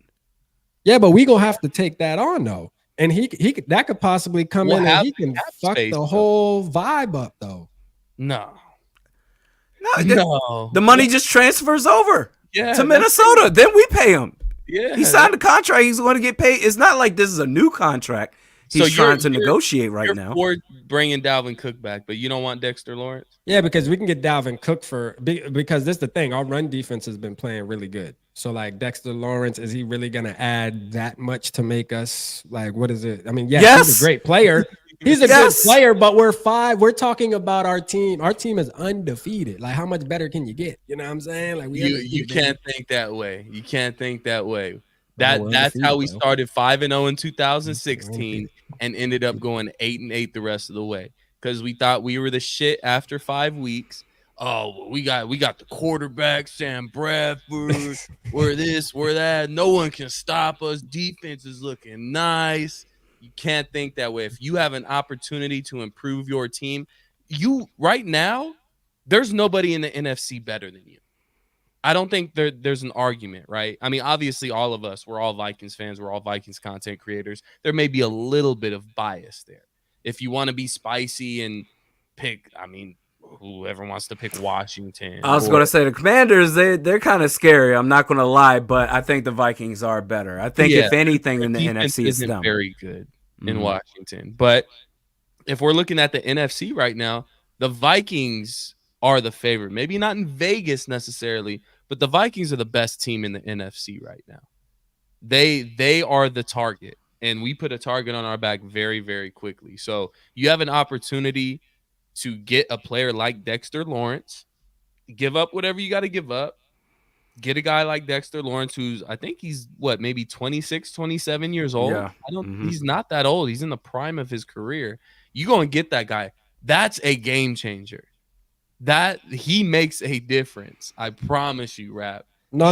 Speaker 4: Yeah, but we gonna have to take that on though. And he that could possibly come in and he can fuck the whole vibe up though.
Speaker 1: No.
Speaker 3: The money just transfers over to Minnesota. Then we pay him.
Speaker 1: Yeah,
Speaker 3: he signed a contract. He's going to get paid. It's not like this is a new contract. He's trying to negotiate right now.
Speaker 1: Or bringing Dalvin Cook back, but you don't want Dexter Lawrence?
Speaker 4: Yeah, because we can get Dalvin Cook because this is the thing. Our run defense has been playing really good. So like Dexter Lawrence, is he really going to add that much to make us like, what is it? I mean, yes. He's a great player. He's a good player, but we're talking about our team. Our team is undefeated. Like, how much better can you get? You know what I'm saying? Like,
Speaker 1: you can't think that way. You can't think that way. That's how we started 5-0 in 2016 and ended up going 8-8 the rest of the way because we thought we were the shit after 5 weeks. Oh, we got the quarterback, Sam Bradford. We're this, we're that. No one can stop us. Defense is looking nice. You can't think that way. If you have an opportunity to improve your team, right now, there's nobody in the NFC better than you. I don't think there's an argument, right? I mean, obviously, all of us, we're all Vikings fans. We're all Vikings content creators. There may be a little bit of bias there. If you want to be spicy and pick, I mean, whoever wants to pick Washington.
Speaker 3: I was going to say the Commanders, they're kind of scary. I'm not going to lie, but I think the Vikings are better. I think if anything in the NFC is them.
Speaker 1: Very good in Washington. But if we're looking at the NFC right now, the Vikings are the favorite. Maybe not in Vegas necessarily, but the Vikings are the best team in the NFC right now. They are the target, and we put a target on our back very, very quickly. So you have an opportunity to get a player like Dexter Lawrence, give up whatever you got to give up, get a guy like Dexter Lawrence, who's, I think he's maybe 26, 27 years old.
Speaker 3: Yeah.
Speaker 1: He's not that old. He's in the prime of his career. You go and get that guy. That's a game changer. That he makes a difference. I promise you, Rap.
Speaker 4: No.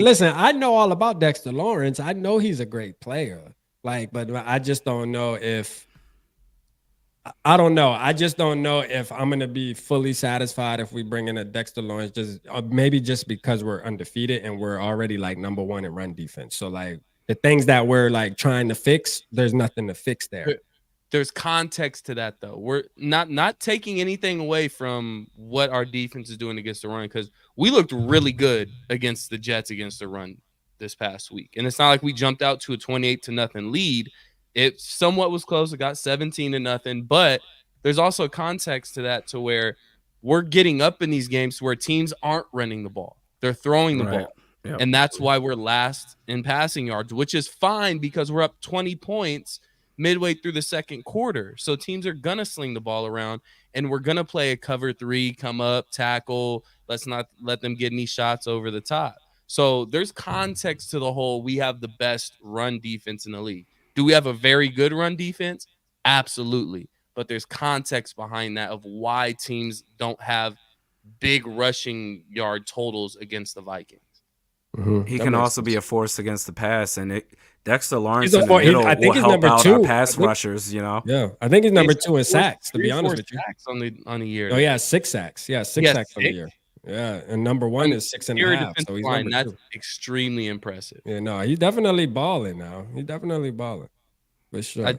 Speaker 4: Listen, I know all about Dexter Lawrence. I know he's a great player. But I just don't know if I don't know. I just don't know if I'm going to be fully satisfied if we bring in a Dexter Lawrence, maybe just because we're undefeated and we're already like number one in run defense. So like the things that we're like trying to fix, there's nothing to fix there.
Speaker 1: There's context to that though. We're not taking anything away from what our defense is doing against the run, because we looked really good against the Jets against the run this past week. And it's not like we jumped out to a 28-0 lead. It somewhat was close. It got 17-0, but there's also context to that, to where we're getting up in these games where teams aren't running the ball. They're throwing the ball. Yep. And that's why we're last in passing yards, which is fine because we're up 20 points midway through the second quarter. So teams are going to sling the ball around, and we're going to play a cover 3, come up, tackle. Let's not let them get any shots over the top. So there's context to the whole we have the best run defense in the league. Do we have a very good run defense? Absolutely. But there's context behind that of why teams don't have big rushing yard totals against the Vikings.
Speaker 3: He
Speaker 4: That
Speaker 3: can
Speaker 4: makes
Speaker 3: also be
Speaker 4: sense.
Speaker 3: a force against the pass, and Dexter
Speaker 4: He's
Speaker 3: Lawrence
Speaker 4: a
Speaker 3: in the
Speaker 4: four.
Speaker 3: middle
Speaker 4: I
Speaker 3: will
Speaker 4: think he's
Speaker 3: help
Speaker 4: number
Speaker 3: out our
Speaker 4: two.
Speaker 3: pass rushers. You know,
Speaker 4: Yeah, I think he's
Speaker 1: He's
Speaker 4: number
Speaker 1: got
Speaker 4: two in sacks. To
Speaker 1: three
Speaker 4: be
Speaker 1: or
Speaker 4: honest
Speaker 1: four
Speaker 4: with you.
Speaker 1: sacks on the year.
Speaker 4: Oh yeah, 6 sacks. Yeah,
Speaker 1: He
Speaker 4: six
Speaker 1: has
Speaker 4: sacks on the
Speaker 1: 6
Speaker 4: year. Yeah, and number
Speaker 1: on
Speaker 4: one
Speaker 1: the
Speaker 4: is six and a
Speaker 1: interior
Speaker 4: half.
Speaker 1: defensive
Speaker 4: So he's
Speaker 1: line.
Speaker 4: number
Speaker 1: That's
Speaker 4: two.
Speaker 1: extremely impressive.
Speaker 4: Yeah, no, he's definitely balling now. He's definitely balling for sure.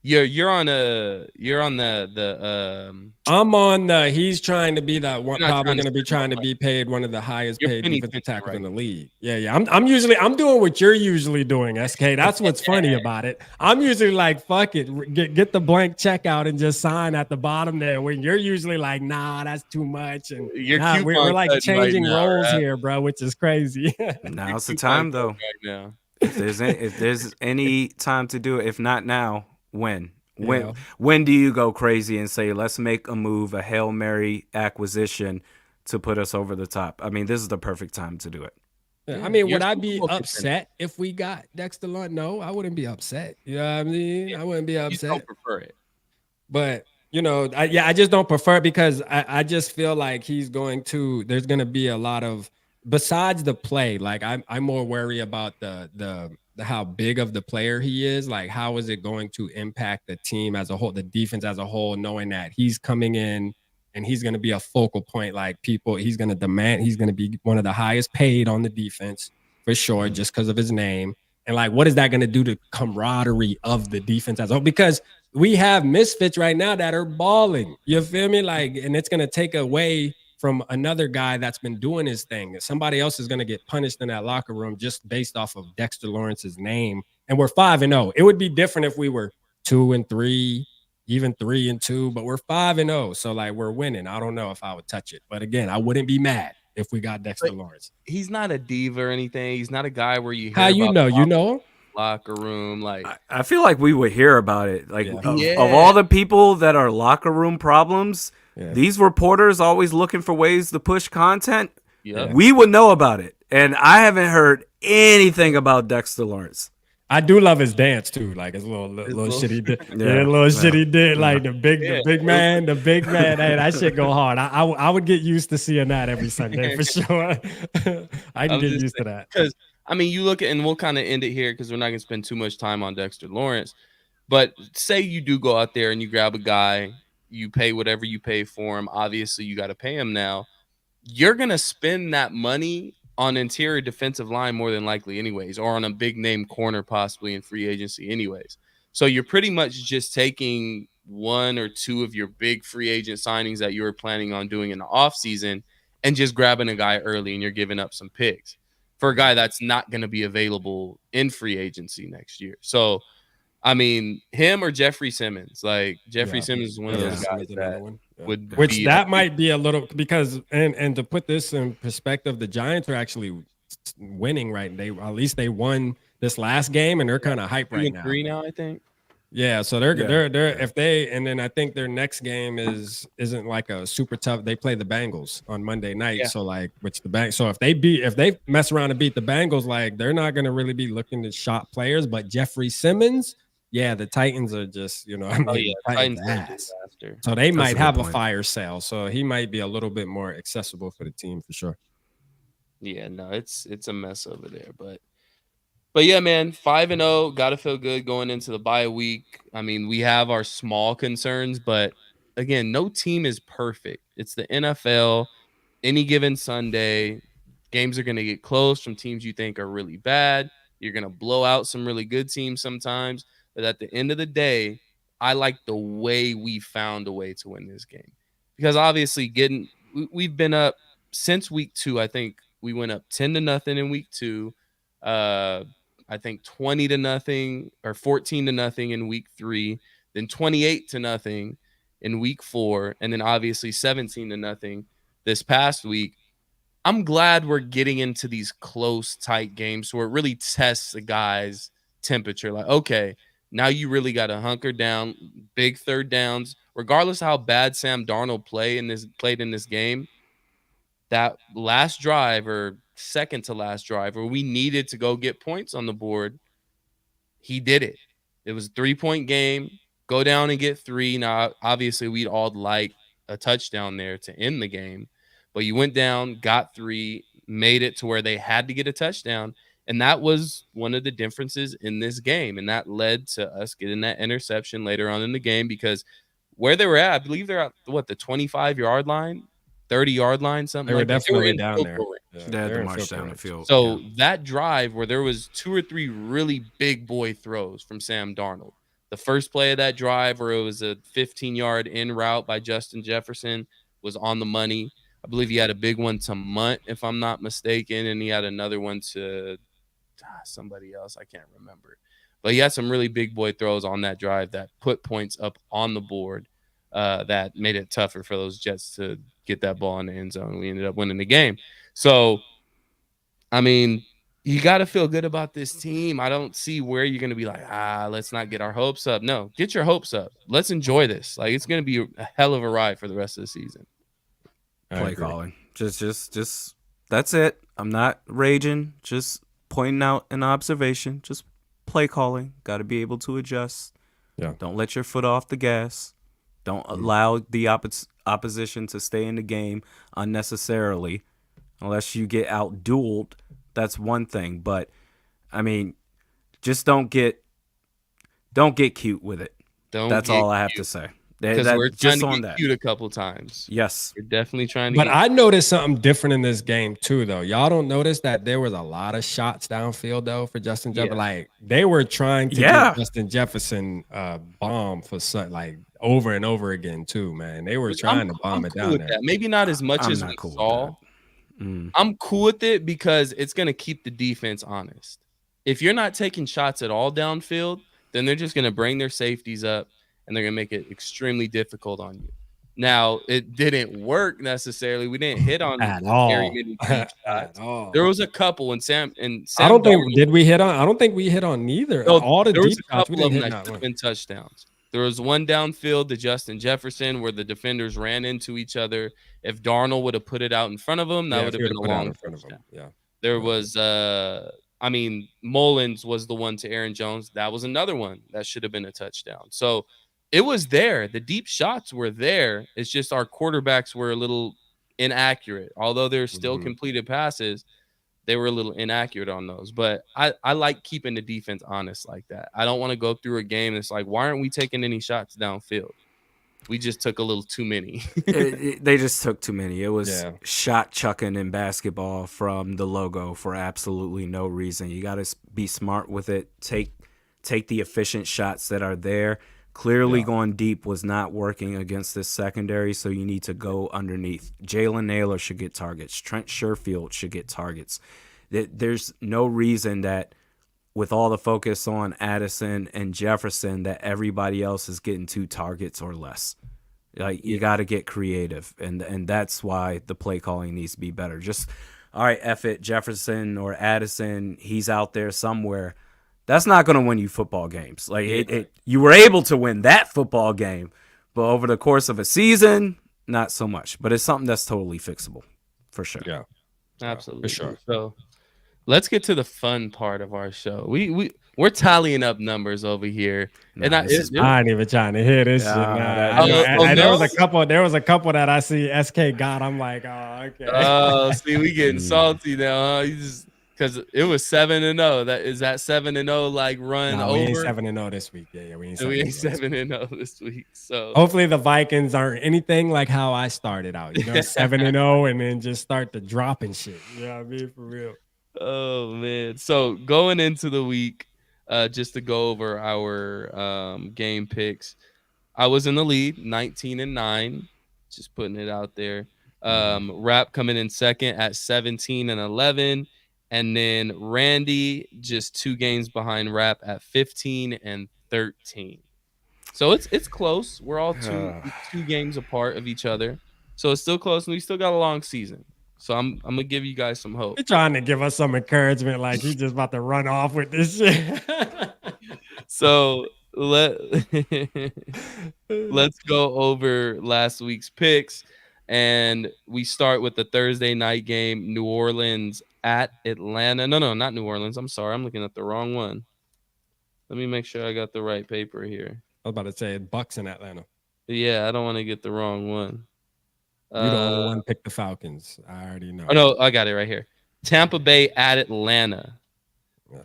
Speaker 1: You're on the
Speaker 4: I'm on the. He's trying to be that one.
Speaker 1: you're not
Speaker 4: Probably
Speaker 1: trying to
Speaker 4: going to be
Speaker 1: spend no
Speaker 4: trying to
Speaker 1: money.
Speaker 4: be paid one of the highest
Speaker 1: You're
Speaker 4: paid
Speaker 1: penny
Speaker 4: defensive
Speaker 1: pinching
Speaker 4: tackles
Speaker 1: right
Speaker 4: in the
Speaker 1: now.
Speaker 4: league. Yeah, yeah. I'm doing what you're usually doing, SK. That's what's funny about it. I'm usually like, fuck it, get the blank check out and just sign at the bottom there. When you're usually like, nah, that's too much, and
Speaker 1: You're
Speaker 4: nah, we're
Speaker 1: coupon
Speaker 4: like
Speaker 1: cutting right
Speaker 4: changing
Speaker 1: now,
Speaker 4: roles
Speaker 1: right?
Speaker 4: here, bro, which is crazy.
Speaker 1: You're
Speaker 3: now's the
Speaker 1: coupon
Speaker 3: time
Speaker 1: cutting
Speaker 3: though.
Speaker 1: right now.
Speaker 3: If there's any time to do it, if not now, when?
Speaker 4: Yeah.
Speaker 3: When do you go crazy and say, let's make a move, a Hail Mary acquisition to put us over the top? I mean, this is the perfect time to do it.
Speaker 4: Yeah, I
Speaker 1: Yeah,
Speaker 4: mean,
Speaker 1: you're
Speaker 4: would I
Speaker 1: Super
Speaker 4: be
Speaker 1: Bowl contender.
Speaker 4: upset if we got Dexter Lawrence? No, I wouldn't be upset. You know what I mean?
Speaker 1: Yeah,
Speaker 4: I wouldn't be
Speaker 1: you don't
Speaker 4: upset.
Speaker 1: prefer it.
Speaker 4: But I just don't prefer it because I just feel like there's gonna be a lot of besides the play, like I'm more worried about the how big of the player he is, like how is it going to impact the team as a whole, the defense as a whole, knowing that he's coming in and he's gonna be a focal point, like he's gonna be one of the highest paid on the defense for sure, just because of his name. And like, what is that gonna do to camaraderie of the defense as a whole? Because we have misfits right now that are balling. You feel me? Like, and it's gonna take away from another guy that's been doing his thing. Somebody else is gonna get punished in that locker room just based off of Dexter Lawrence's name. And we're 5-0. It would be different if we were 2-3, even 3-2, but we're 5-0. So like we're winning. I don't know if I would touch it. But again, I wouldn't be mad if we got Dexter
Speaker 1: But
Speaker 4: Lawrence.
Speaker 1: he's not a diva or anything. He's not a guy where you
Speaker 4: How
Speaker 1: hear
Speaker 4: you
Speaker 1: about
Speaker 4: know? You know?
Speaker 1: locker room. Like,
Speaker 3: I feel like we would hear about it. Like
Speaker 4: Yeah.
Speaker 3: of all the people that are locker room problems,
Speaker 4: Yeah.
Speaker 3: these reporters always looking for ways to push content.
Speaker 1: yep.
Speaker 3: We would know about it. And I haven't heard anything about Dexter Lawrence.
Speaker 4: I do love his dance too, like his little shit he did. Yeah, little shit he did, like the big man. Hey, that shit go hard. I would get used to seeing that every Sunday for sure. I can
Speaker 1: I'm
Speaker 4: get
Speaker 1: just
Speaker 4: used to that.
Speaker 1: because I mean, you look at, and we'll kind of end it here because we're not gonna spend too much time on Dexter Lawrence. But say you do go out there and you grab a guy, you pay whatever you pay for him. Obviously, you got to pay him now. You're gonna spend that money on interior defensive line more than likely, anyways, or on a big name corner possibly in free agency, anyways. So you're pretty much just taking one or two of your big free agent signings that you were planning on doing in the offseason and just grabbing a guy early, and you're giving up some picks for a guy that's not going to be available in free agency next year. So I mean, him or Jeffrey Simmons. Like Jeffrey
Speaker 4: Yeah.
Speaker 1: Simmons is one of
Speaker 3: Yeah.
Speaker 1: those guys
Speaker 4: Another
Speaker 1: that
Speaker 4: one. Yeah.
Speaker 1: would
Speaker 4: Which
Speaker 1: be
Speaker 4: that might be a little because and to put this in perspective, the Giants are actually winning right. At least they won this last game and they're kind of hype right now.
Speaker 1: 2-3 now, I think.
Speaker 4: Yeah, so they're if they and then I think their next game isn't like a super tough. They play the Bengals on Monday night,
Speaker 1: Yeah.
Speaker 4: so like so if they mess around and beat the Bengals, like they're not gonna really be looking to shot players. But Jeffrey Simmons, yeah, the Titans are just I mean,
Speaker 1: Oh yeah,
Speaker 4: the Titans
Speaker 1: Titans are a
Speaker 4: ass.
Speaker 1: disaster.
Speaker 4: So they
Speaker 3: That's
Speaker 4: might
Speaker 3: a good
Speaker 4: have a
Speaker 3: point.
Speaker 4: fire sale, so he might be a little bit more accessible for the team for sure.
Speaker 1: Yeah, no, it's a mess over there, but yeah, man, 5-0, gotta feel good going into the bye week. I mean, we have our small concerns, but again, no team is perfect. It's the NFL. Any given Sunday, games are gonna get close from teams you think are really bad. You're gonna blow out some really good teams sometimes, but at the end of the day, I like the way we found a way to win this game because obviously we've been up since week 2. I think we went up 10-0 in week 2. I think 20-0 or 14-0 in week 3, then 28-0 in week 4, and then obviously 17-0 this past week. I'm glad we're getting into these close, tight games where it really tests the guy's temperature. Like, okay, now you really got to hunker down, big third downs, regardless of how bad Sam Darnold played in this game. That last drive or second to last drive where we needed to go get points on the board, he did it. It was a 3-point game. Go down and get 3. Now, obviously, we'd all like a touchdown there to end the game, but you went down, got 3, made it to where they had to get a touchdown, and that was one of the differences in this game, and that led to us getting that interception later on in the game because where they were at, I believe they're at the 25-yard line, 30-yard line, something
Speaker 4: They were
Speaker 1: like that. They were
Speaker 4: definitely
Speaker 1: in
Speaker 4: down
Speaker 1: field
Speaker 4: there.
Speaker 1: goal range.
Speaker 4: Yeah,
Speaker 3: They had
Speaker 4: they're
Speaker 3: to
Speaker 4: in
Speaker 3: march
Speaker 4: field
Speaker 3: down
Speaker 4: goal
Speaker 3: the
Speaker 4: range.
Speaker 3: field.
Speaker 1: So
Speaker 3: yeah.
Speaker 1: that drive where there was 2 or 3 really big boy throws from Sam Darnold. The first play of that drive where it was a 15-yard in route by Justin Jefferson was on the money. I believe he had a big one to Munt, if I'm not mistaken, and he had another one to somebody else. I can't remember. But he had some really big boy throws on that drive that put points up on the board that made it tougher for those Jets to get that ball in the end zone. We ended up winning the game. So, I mean, you got to feel good about this team. I don't see where you're going to be like, let's not get our hopes up. No, get your hopes up. Let's enjoy this. Like, it's going to be a hell of a ride for the rest of the season.
Speaker 3: Play calling. Just that's it. I'm not raging. Just pointing out an observation. Just play calling. Got to be able to adjust.
Speaker 4: Yeah.
Speaker 3: Don't let your foot off the gas. Don't allow the opposition to stay in the game unnecessarily. Unless you get out-dueled, that's one thing. But, I mean, just don't get cute with it. That's all I have to say.
Speaker 1: Because we're trying to get cute a couple times.
Speaker 3: Yes.
Speaker 1: We're definitely trying to
Speaker 4: But I noticed something different in this game, too, though. Y'all don't notice that there was a lot of shots downfield, though, for Justin Jefferson?
Speaker 1: Yeah.
Speaker 4: Like, they were trying to get Justin Jefferson bomb for like over and over again, too, man. They were trying to bomb it down there.
Speaker 1: Maybe not as much as we saw. I'm cool with it because it's going to keep the defense honest. If you're not taking shots at all downfield, then they're just going to bring their safeties up and they're going to make it extremely difficult on you. Now, it didn't work necessarily. We didn't hit on
Speaker 4: at all.
Speaker 1: Very many deep shots. There was a couple when Sam
Speaker 4: I don't think did we hit on. I don't think we hit on neither.
Speaker 1: No,
Speaker 4: all the
Speaker 1: there was
Speaker 4: deep
Speaker 1: a
Speaker 4: shots we
Speaker 1: couple of
Speaker 4: didn't
Speaker 1: them
Speaker 4: hit.
Speaker 1: that should have been touchdowns. There was one downfield to Justin Jefferson where the defenders ran into each other. If Darnold would have put it out in front of him, that would have been a long touchdown.
Speaker 4: Yeah.
Speaker 1: There was Mullins was the one to Aaron Jones. That was another one that should have been a touchdown. So it was there. The deep shots were there. It's just our quarterbacks were a little inaccurate. Although they're still completed passes, they were a little inaccurate on those. But I like keeping the defense honest like that. I don't want to go through a game that's like, why aren't we taking any shots downfield? We just took a little too many.
Speaker 3: They just took too many. It was shot chucking in basketball from the logo for absolutely no reason. You got to be smart with it. Take the efficient shots that are there. Clearly going deep was not working against this secondary, so you need to go underneath. Jalen Naylor should get targets. Trent Sherfield should get targets. There's no reason that with all the focus on Addison and Jefferson that everybody else is getting 2 targets or less. Like, you got to get creative, and that's why the play calling needs to be better. Just, all right, F it, Jefferson or Addison, he's out there somewhere. That's not going to win you football games. Like you were able to win that football game, but over the course of a season, not so much. But it's something that's totally fixable, for sure.
Speaker 4: Yeah,
Speaker 1: absolutely,
Speaker 4: for sure.
Speaker 1: So let's get to the fun part of our show. We're tallying up numbers over here, and I
Speaker 4: ain't even trying to hear this shit. There was a couple that I see SK got. I'm like, oh, okay.
Speaker 1: Oh, see, we getting salty now, huh? You just. Because it was 7-0. That 7-0 like run over.
Speaker 4: We ain't 7-0 this week. Yeah, we ain't
Speaker 1: 7-0 this week. So
Speaker 4: hopefully the Vikings aren't anything like how I started out. 7-0 and then just start to dropping shit. You know what I mean? For real.
Speaker 1: Oh man. So going into the week, just to go over our game picks, I was in the lead, 19-9. Just putting it out there. Rap coming in second at 17-11. And then Randy just 2 games behind Rap at 15-13. So it's close. We're all two games apart of each other. So it's still close, and we still got a long season. So I'm gonna give you guys some hope.
Speaker 4: You're trying to give us some encouragement, like he's just about to run off with this shit.
Speaker 1: So let's go over last week's picks. And we start with the Thursday night game, New Orleans at Atlanta. No, not New Orleans. I'm sorry. I'm looking at the wrong one. Let me make sure I got the right paper here.
Speaker 4: I was about to say Bucks in Atlanta.
Speaker 1: Yeah, I don't want to get the wrong one.
Speaker 4: You the only one picked the Falcons. I already know.
Speaker 1: Oh no, I got it right here. Tampa Bay at Atlanta.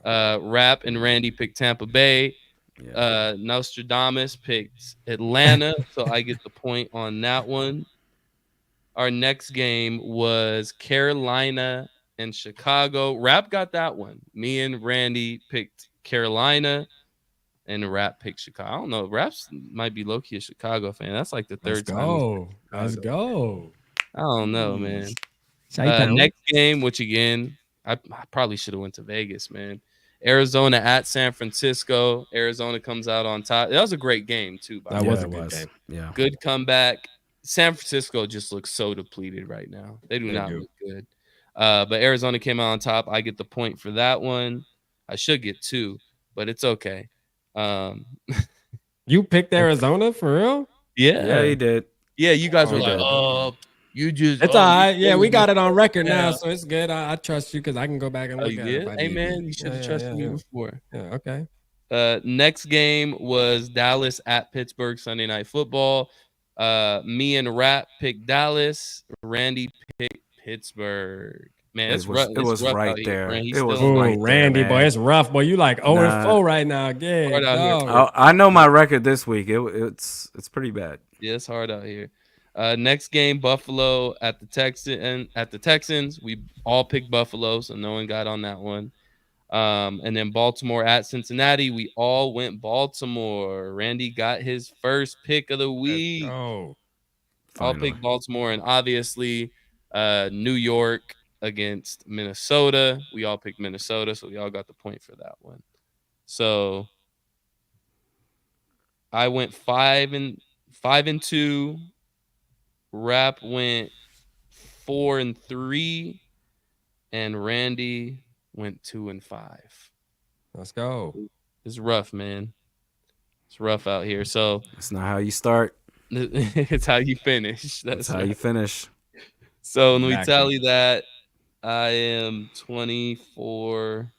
Speaker 1: Rap and Randy picked Tampa Bay. Nostradamus picked Atlanta, so I get the point on that one. Our next game was Carolina and Chicago. Rap got that one. Me and Randy picked Carolina, and Rap picked Chicago. I don't know. Raps might be low-key a Chicago fan. That's like the third time.
Speaker 4: Let's go.
Speaker 1: I don't know, man.
Speaker 4: Chi-town.
Speaker 1: Next game, which again, I probably should have went to Vegas, man. Arizona at San Francisco. Arizona comes out on top. That was a great game, too.
Speaker 4: That was a good game.
Speaker 3: Yeah.
Speaker 1: Good comeback. San Francisco just looks so depleted right now. They do not look good. But Arizona came out on top. I get the point for that one. I should get 2, but it's okay.
Speaker 4: You picked Arizona for real?
Speaker 3: Yeah, he did.
Speaker 1: Yeah, you guys were
Speaker 3: he
Speaker 1: like,
Speaker 3: did.
Speaker 1: oh, you just.
Speaker 4: It's all right. Yeah, we got it on record
Speaker 1: Yeah.
Speaker 4: now, so it's good. I trust you because I can go back and
Speaker 1: Oh,
Speaker 4: look
Speaker 1: you
Speaker 4: at
Speaker 1: did?
Speaker 4: it. if I
Speaker 1: Hey,
Speaker 4: need
Speaker 1: man,
Speaker 4: to.
Speaker 1: you should have
Speaker 4: Yeah,
Speaker 1: trusted me
Speaker 4: yeah.
Speaker 1: before.
Speaker 4: Yeah, okay.
Speaker 1: Next game was Dallas at Pittsburgh Sunday Night Football. Me and Rap picked Dallas. Randy picked Pittsburgh. Man, it's rough.
Speaker 3: It was
Speaker 1: rough
Speaker 3: right
Speaker 1: out here,
Speaker 3: there.
Speaker 1: man. He's
Speaker 3: It was
Speaker 1: still
Speaker 3: right
Speaker 4: Ooh,
Speaker 3: there,
Speaker 4: Randy, boy,
Speaker 3: man.
Speaker 4: it's rough, boy. You like 0-4 right now. Yeah,
Speaker 1: Hard out here.
Speaker 4: dog.
Speaker 3: I know my record this week. It's pretty bad.
Speaker 1: Yeah, it's hard out here. Next game, Buffalo at the Texans. We all picked Buffalo, so no one got on that one. And then Baltimore at Cincinnati. We all went Baltimore. Randy got his first pick of the week.
Speaker 4: Oh,
Speaker 1: I'll pick Baltimore, and obviously New York against Minnesota. We all picked Minnesota, so we all got the point for that one. So I went 5-2. Rap went 4-3, and Randy went 2-5.
Speaker 4: let's go.
Speaker 1: It's rough, man. It's rough out here. So
Speaker 3: It's not how you start.
Speaker 1: it's how you finish.
Speaker 3: That's how you finish.
Speaker 1: So when we
Speaker 4: Exactly.
Speaker 1: tally that, I am 24-11.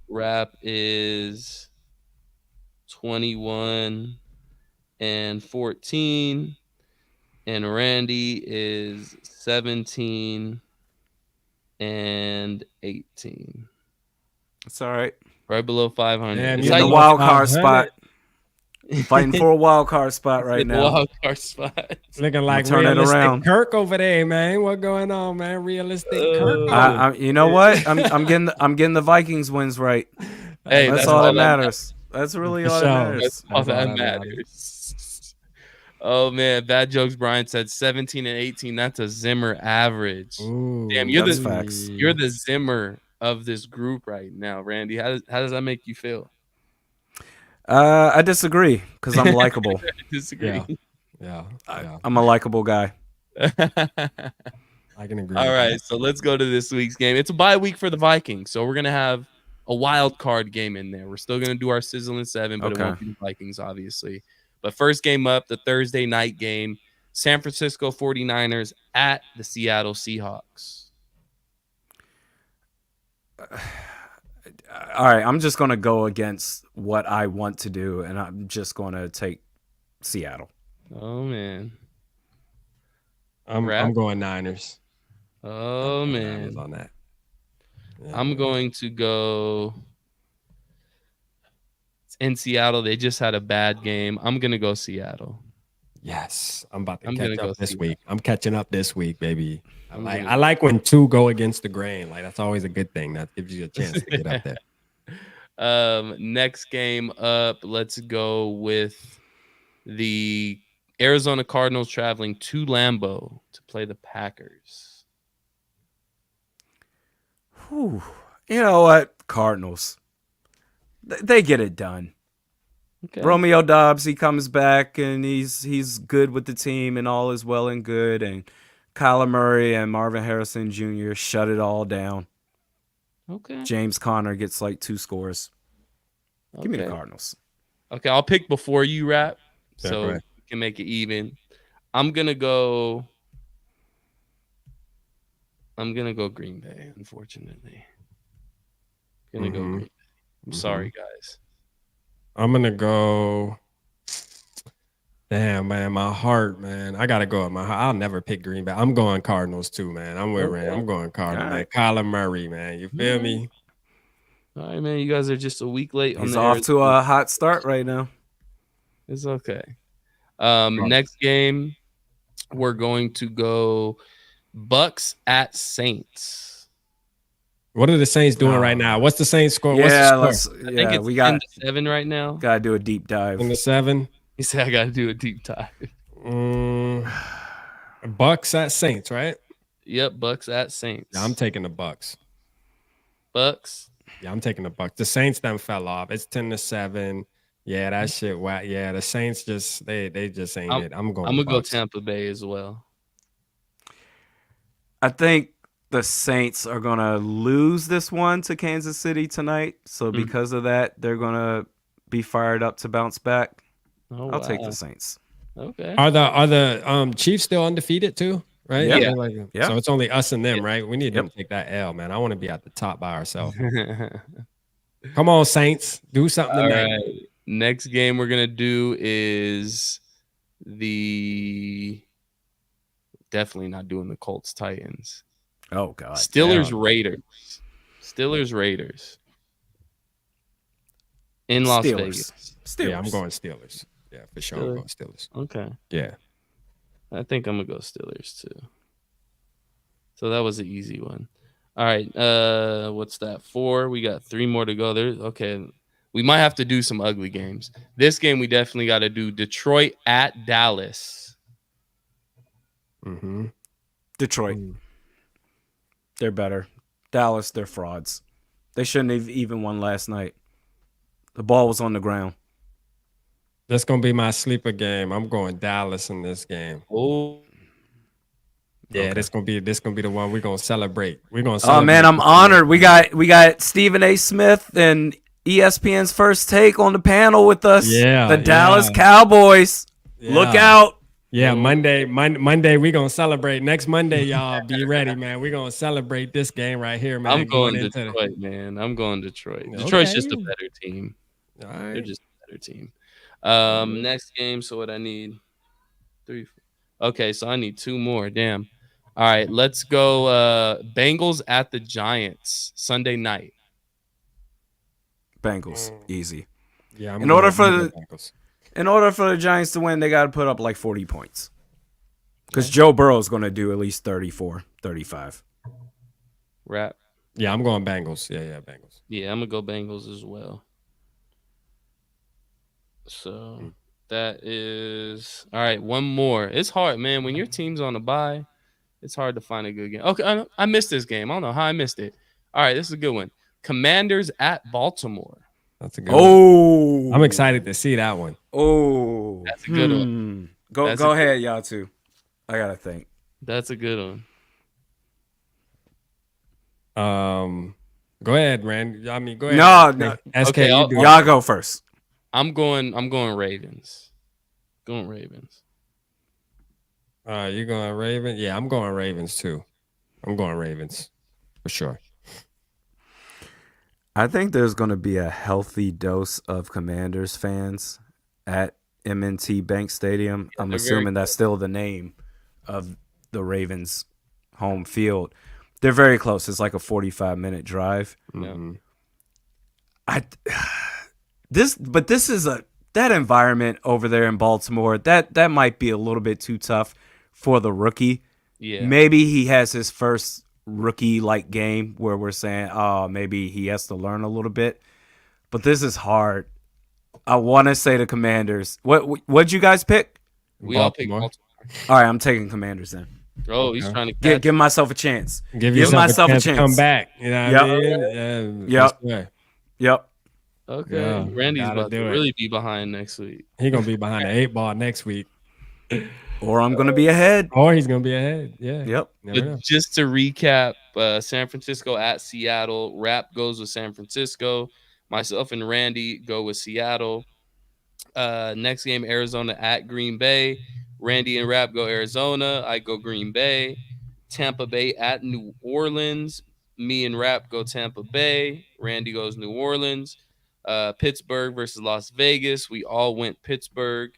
Speaker 1: Rap is 21-14, and Randy is 17-18.
Speaker 3: It's all right.
Speaker 1: Right below 500.
Speaker 4: Damn,
Speaker 1: It's
Speaker 4: you
Speaker 1: how
Speaker 3: In the
Speaker 1: you-
Speaker 3: wild card
Speaker 4: 500.
Speaker 3: spot. Fighting for a wild card spot right
Speaker 1: the
Speaker 3: now.
Speaker 1: wild card spot.
Speaker 4: Looking like
Speaker 3: turn it
Speaker 4: realistic
Speaker 3: around.
Speaker 4: Kirk over there, man. What going on, man? Realistic Kirk.
Speaker 3: You know what? I'm getting the Vikings wins right.
Speaker 1: Hey,
Speaker 3: That's all that matters. That's really all that matters.
Speaker 1: That's all that matters. Oh man, bad jokes. Brian said 17-18. That's a Zimmer average.
Speaker 4: Ooh,
Speaker 1: Damn, you're
Speaker 3: That's
Speaker 1: the
Speaker 3: facts.
Speaker 1: you're the Zimmer of this group right now, Randy. How does that make you feel?
Speaker 3: I disagree because I'm likable.
Speaker 1: Disagree.
Speaker 4: Yeah.
Speaker 3: I'm a likable guy.
Speaker 4: I can agree.
Speaker 1: All
Speaker 4: with
Speaker 1: right,
Speaker 4: that.
Speaker 1: so let's go to this week's game. It's a bye week for the Vikings, so we're gonna have a wild card game in there. We're still gonna do our Sizzlin 7, but it won't be the Vikings, obviously. But first game up, the Thursday night game, San Francisco 49ers at the Seattle Seahawks.
Speaker 3: All right, I'm just gonna go against what I want to do, and I'm just gonna take Seattle.
Speaker 1: Oh man.
Speaker 4: I'm going Niners.
Speaker 1: Oh man.
Speaker 4: Niners on that. Yeah.
Speaker 1: I'm going to go in Seattle. They just had a bad game. I'm gonna go Seattle.
Speaker 4: Yes, I'm about to
Speaker 1: I'm
Speaker 4: catch
Speaker 1: gonna
Speaker 4: up
Speaker 1: go
Speaker 4: this
Speaker 1: Seattle.
Speaker 4: week. I'm catching up this week, baby.
Speaker 1: I'm
Speaker 4: I
Speaker 1: gonna-
Speaker 4: like when two go against the grain. Like that's always a good thing. That gives you a chance to get up there.
Speaker 1: Next game up, let's go with the Arizona Cardinals traveling to Lambeau to play the Packers.
Speaker 3: Whew. You know what? Cardinals. They get it done.
Speaker 1: Okay.
Speaker 3: Romeo Dobbs, he comes back and he's good with the team and all is well and good. And Kyler Murray and Marvin Harrison Jr. shut it all down.
Speaker 1: Okay.
Speaker 3: James Conner gets like 2 scores. Give me the
Speaker 1: Okay.
Speaker 3: Cardinals.
Speaker 1: Okay, I'll pick before you wrap,
Speaker 4: Yeah,
Speaker 1: so
Speaker 4: right.
Speaker 1: we can make it even. I'm gonna go I'm gonna go Green Bay. Unfortunately, gonna go
Speaker 4: Mm-hmm.
Speaker 1: Green Bay. I'm sorry, guys.
Speaker 4: I'm gonna go. Damn, man, my heart, man. I gotta go with my heart. I'll never pick Green Bay. I'm going Cardinals too, man. I'm with Ran.
Speaker 1: Okay.
Speaker 4: I'm going
Speaker 3: All
Speaker 4: Cardinals, man.
Speaker 3: right.
Speaker 4: Kyler Murray, man. You feel me?
Speaker 1: All right, man. You guys are just a week late on
Speaker 3: He's
Speaker 1: the
Speaker 3: off to
Speaker 1: Arizona.
Speaker 3: a hot start right now.
Speaker 1: It's okay.
Speaker 4: Cardinals.
Speaker 1: Next game, we're going to go Bucks at Saints.
Speaker 4: What are the Saints doing right now? What's the Saints score? What's the
Speaker 3: Yeah,
Speaker 4: score?
Speaker 3: let's.
Speaker 1: I think
Speaker 3: Yeah,
Speaker 1: it's
Speaker 3: we
Speaker 1: 10-7 right now.
Speaker 3: gotta do a deep dive.
Speaker 4: In the 7.
Speaker 1: He said I got to do a deep dive.
Speaker 4: Bucks at Saints, right?
Speaker 1: Yep, Bucks at Saints.
Speaker 4: Yeah, I'm taking the Bucks.
Speaker 1: Bucks.
Speaker 4: Yeah, I'm taking the Bucks. The Saints done fell off. It's 10-7. Yeah, that shit. Wow. Yeah, the Saints just they just ain't it. I'm going.
Speaker 1: I'm gonna go
Speaker 4: Bucks.
Speaker 1: Tampa Bay as well.
Speaker 3: I think the Saints are gonna lose this one to Kansas City tonight. So because of that, they're gonna be fired up to bounce back.
Speaker 1: Oh,
Speaker 3: I'll take
Speaker 1: wow.
Speaker 3: the Saints.
Speaker 1: Okay.
Speaker 4: Are the Chiefs still undefeated too? Right?
Speaker 3: Yeah.
Speaker 4: They're like-
Speaker 3: Yeah.
Speaker 4: So it's only us and them, right? We need them to take that L, man. I want to be at the top by ourselves. Come on, Saints. Do something
Speaker 1: All
Speaker 4: tonight.
Speaker 1: right. Next game we're gonna do is definitely not doing the Colts Titans.
Speaker 3: Oh God.
Speaker 1: Steelers
Speaker 3: damn.
Speaker 1: Raiders. Steelers Raiders. In Las
Speaker 3: Steelers.
Speaker 1: Vegas.
Speaker 3: Steelers.
Speaker 4: Yeah, I'm going Steelers. Yeah, for sure. I'm going Steelers.
Speaker 1: Okay.
Speaker 4: Yeah.
Speaker 1: I think I'm gonna go Steelers too. So that was an easy one. All right. What's that? 4. We got 3 more to go. There. Okay. We might have to do some ugly games. This game we definitely got to do Detroit at Dallas.
Speaker 4: Mm-hmm.
Speaker 3: Detroit. They're better. Dallas, they're frauds. They shouldn't have even won last night. The ball was on the ground.
Speaker 4: That's gonna be my sleeper game. I'm going Dallas in this game.
Speaker 1: Oh.
Speaker 4: Yeah,
Speaker 3: Okay.
Speaker 4: this gonna be the one we're gonna celebrate. We're gonna
Speaker 3: Oh
Speaker 4: celebrate.
Speaker 3: man, I'm honored. We got Stephen A. Smith and ESPN's First Take on the panel with us.
Speaker 4: Yeah,
Speaker 3: the Dallas
Speaker 4: yeah.
Speaker 3: Cowboys.
Speaker 4: Yeah.
Speaker 3: Look out.
Speaker 4: Yeah, Monday, we're gonna celebrate. Next Monday, y'all be ready, man. We're gonna celebrate this game right here, man.
Speaker 1: I'm going Detroit, man. I'm going Detroit. Detroit's just a better team.
Speaker 4: All
Speaker 1: They're
Speaker 4: right.
Speaker 1: just a better team. Next game. So what I need 3. Okay, so I need 2 more. Damn. All right, let's go. Bengals at the Giants Sunday night.
Speaker 3: Bengals, easy.
Speaker 4: Yeah,
Speaker 3: In order for
Speaker 4: the
Speaker 3: the Giants to win, they got to put up like 40 points. Because Joe Burrow is going to do at least 34, 35.
Speaker 1: Rap.
Speaker 4: Yeah, I'm going Bengals. Yeah, Bengals.
Speaker 1: Yeah, I'm gonna go Bengals as well. So that is all right. One more. It's hard, man. When your team's on a bye, it's hard to find a good game. Okay, I missed this game. I don't know how I missed it. All right, this is a good one. Commanders at Baltimore.
Speaker 4: That's a good one.
Speaker 3: Oh,
Speaker 4: I'm excited to see that one.
Speaker 3: Oh,
Speaker 1: That's a good one.
Speaker 3: Go
Speaker 1: That's
Speaker 3: go ahead, y'all two. I gotta think.
Speaker 1: That's a good one.
Speaker 4: Go ahead, Rand. I mean, go ahead.
Speaker 3: No.
Speaker 4: SK,
Speaker 1: Okay,
Speaker 4: you do it.
Speaker 3: Y'all go first.
Speaker 1: I'm going Ravens. Going Ravens.
Speaker 4: You going Ravens? Yeah, I'm going Ravens too. I'm going Ravens for sure.
Speaker 3: I think there's going to be a healthy dose of Commanders fans at M&T Bank Stadium. I'm assuming that's still the name of the Ravens' home field. They're very close. It's like a 45-minute drive.
Speaker 4: Mm-hmm.
Speaker 3: This is that environment over there in Baltimore. That might be a little bit too tough for the rookie.
Speaker 1: Yeah.
Speaker 3: Maybe he has his first rookie-like game where we're saying, oh, maybe he has to learn a little bit. But this is hard. I want to say the Commanders. What'd you guys pick?
Speaker 1: We all picked Baltimore.
Speaker 3: All right, I'm taking Commanders then.
Speaker 1: Oh, he's trying to catch.
Speaker 3: Give myself a chance.
Speaker 4: Give myself a chance to come back. You know what I mean?
Speaker 3: Yep.
Speaker 1: Okay.
Speaker 4: Yeah,
Speaker 1: Randy's
Speaker 4: gotta
Speaker 1: about to
Speaker 4: do it.
Speaker 1: really be behind next week.
Speaker 4: He's gonna be behind the 8 ball next week.
Speaker 3: Or I'm going to be ahead.
Speaker 4: Or he's gonna be ahead. Yeah.
Speaker 3: Yep.
Speaker 4: Never know.
Speaker 1: But just to recap, San Francisco at Seattle. Rap goes with San Francisco. Myself and Randy go with Seattle. Next game, Arizona at Green Bay. Randy and Rap go Arizona. I go Green Bay. Tampa Bay at New Orleans. Me and Rap go Tampa Bay. Randy goes New Orleans. Pittsburgh versus Las Vegas. We all went Pittsburgh.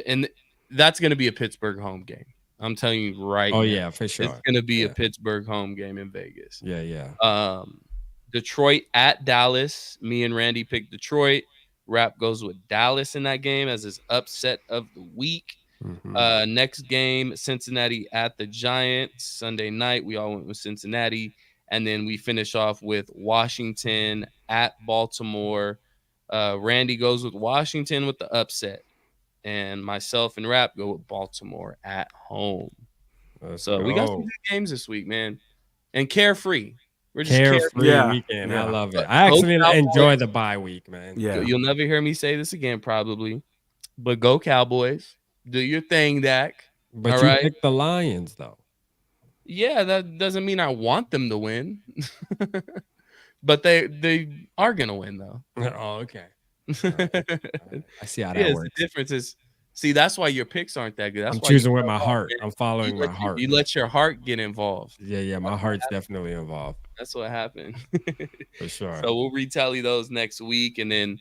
Speaker 1: And that's going to be a Pittsburgh home game. I'm telling you right
Speaker 4: Oh
Speaker 1: now.
Speaker 4: yeah, for
Speaker 1: It's
Speaker 4: sure.
Speaker 1: going to be a
Speaker 4: Yeah,
Speaker 1: Pittsburgh home game in Vegas.
Speaker 4: yeah.
Speaker 1: Detroit at Dallas. Me and Randy picked Detroit. Rap goes with Dallas in that game as his upset of the week. Next game, Cincinnati at the Giants. Sunday night, we all went with Cincinnati. And then we finish off with Washington at Baltimore. Randy goes with Washington with the upset. And myself and Rap go with Baltimore at home.
Speaker 4: Let's
Speaker 1: So we got some
Speaker 4: go.
Speaker 1: good games this week, man. And carefree. We're just
Speaker 4: Carefree
Speaker 3: Yeah,
Speaker 4: weekend. I
Speaker 3: yeah.
Speaker 4: love it.
Speaker 1: But
Speaker 4: I
Speaker 1: go
Speaker 4: actually enjoy
Speaker 1: Cowboys.
Speaker 4: the bye week, man.
Speaker 3: Yeah.
Speaker 1: You'll never hear me say this again, probably. But go Cowboys. Do your thing, Dak.
Speaker 4: But
Speaker 1: All
Speaker 4: you
Speaker 1: right.
Speaker 4: picked the Lions though.
Speaker 1: Yeah, that doesn't mean I want them to win. But they are gonna win though.
Speaker 4: Oh, okay. I see how that
Speaker 1: Yes, the
Speaker 4: works.
Speaker 1: difference is, see, that's why your picks aren't that good. That's
Speaker 4: I'm
Speaker 1: why
Speaker 4: choosing
Speaker 1: you
Speaker 4: with my heart. I'm following my heart.
Speaker 1: you let your heart get involved.
Speaker 4: Yeah. My heart's definitely involved
Speaker 1: That's what happened.
Speaker 4: for sure.
Speaker 1: So we'll retally those next week, and then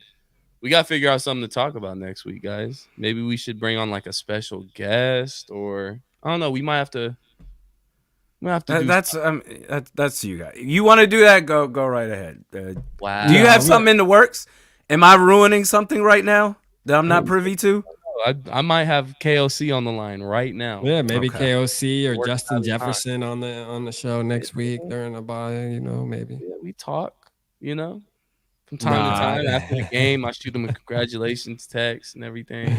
Speaker 1: we gotta figure out something to talk about next week, guys. Maybe we should bring on like a special guest, or I don't know. We might have to. We have to do.
Speaker 3: That's you guys. You want to do that? Go right ahead.
Speaker 1: Wow.
Speaker 3: Do you
Speaker 4: Yeah,
Speaker 3: have something in the works? Am I ruining something right now that I'm not privy to?
Speaker 1: I might have KOC on the line right now.
Speaker 4: Yeah, maybe
Speaker 3: Okay.
Speaker 4: KOC or
Speaker 1: Work
Speaker 4: Justin
Speaker 1: out the time.
Speaker 4: Jefferson on the show next week during the bye. Maybe.
Speaker 1: Yeah, we talk. From time to time after the game, I shoot him a congratulations text and everything.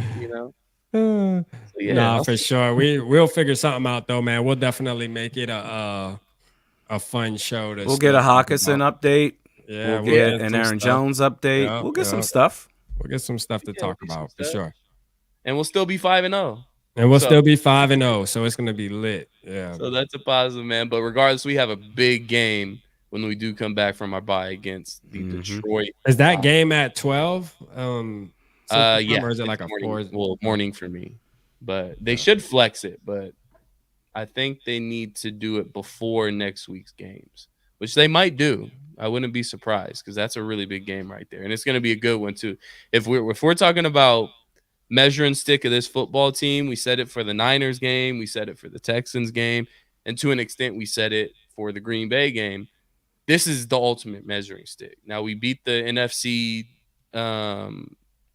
Speaker 1: So, yeah,
Speaker 4: Nah, for sure. We'll figure something out though, man. We'll definitely make it a fun show.
Speaker 3: We'll get a Hawkinson update.
Speaker 4: Yeah,
Speaker 3: We'll get
Speaker 4: some
Speaker 3: an Aaron
Speaker 4: stuff.
Speaker 3: Jones update.
Speaker 4: Yep,
Speaker 3: We'll get some
Speaker 4: yep.
Speaker 3: stuff.
Speaker 4: We'll get some stuff to talk
Speaker 1: we'll get some
Speaker 4: about for
Speaker 1: stuff.
Speaker 4: sure.
Speaker 1: And we'll still be 5-0.
Speaker 4: And we'll
Speaker 1: So-
Speaker 4: still be 5-0, so it's gonna be lit. Yeah.
Speaker 1: So that's a positive, man. But regardless, we have a big game when we do come back from our bye against the Detroit.
Speaker 4: Is that game at 12?
Speaker 1: Yeah.
Speaker 4: Or is it
Speaker 1: it's
Speaker 4: like a
Speaker 1: morning,
Speaker 4: 4?
Speaker 1: well, morning for me. But they should flex it. But I think they need to do it before next week's games, which they might do. I wouldn't be surprised because that's a really big game right there, and it's going to be a good one too. If we're talking about measuring stick of this football team, we said it for the Niners game, we said it for the Texans game, and to an extent, we said it for the Green Bay game. This is the ultimate measuring stick. Now we beat the NFC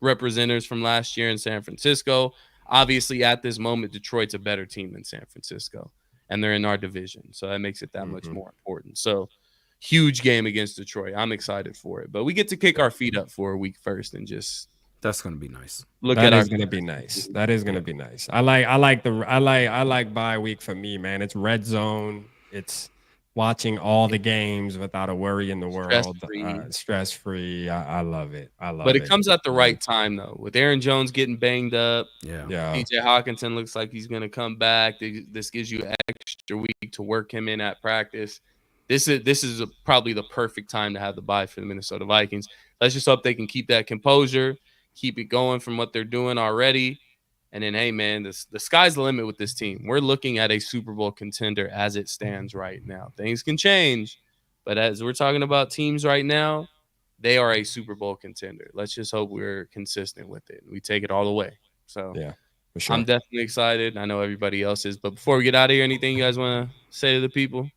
Speaker 1: representatives from last year in San Francisco. Obviously, at this moment, Detroit's a better team than San Francisco, and they're in our division, so that makes it that much more important. So, huge game against Detroit. I'm excited for it, but we get to kick our feet up for a week first and just
Speaker 3: That's gonna be nice.
Speaker 1: look
Speaker 4: That
Speaker 1: at
Speaker 4: is gonna be nice. That is gonna be nice. I like bye week for me, man. It's red zone. It's watching all the games without a worry in the world. Stress free. I love it. I love it.
Speaker 1: But it comes at the right time though. With Aaron Jones getting banged up,
Speaker 3: Yeah.
Speaker 1: DJ Hawkinson looks like he's gonna come back. This gives you an extra week to work him in at practice. This is probably the perfect time to have the bye for the Minnesota Vikings. Let's just hope they can keep that composure, keep it going from what they're doing already. And then, hey, man, the sky's the limit with this team. We're looking at a Super Bowl contender as it stands right now. Things can change, but as we're talking about teams right now, they are a Super Bowl contender. Let's just hope we're consistent with it. We take it all the way. So
Speaker 4: Yeah, for sure.
Speaker 1: I'm definitely excited. I know everybody else is. But before we get out of here, anything you guys want to say to the people?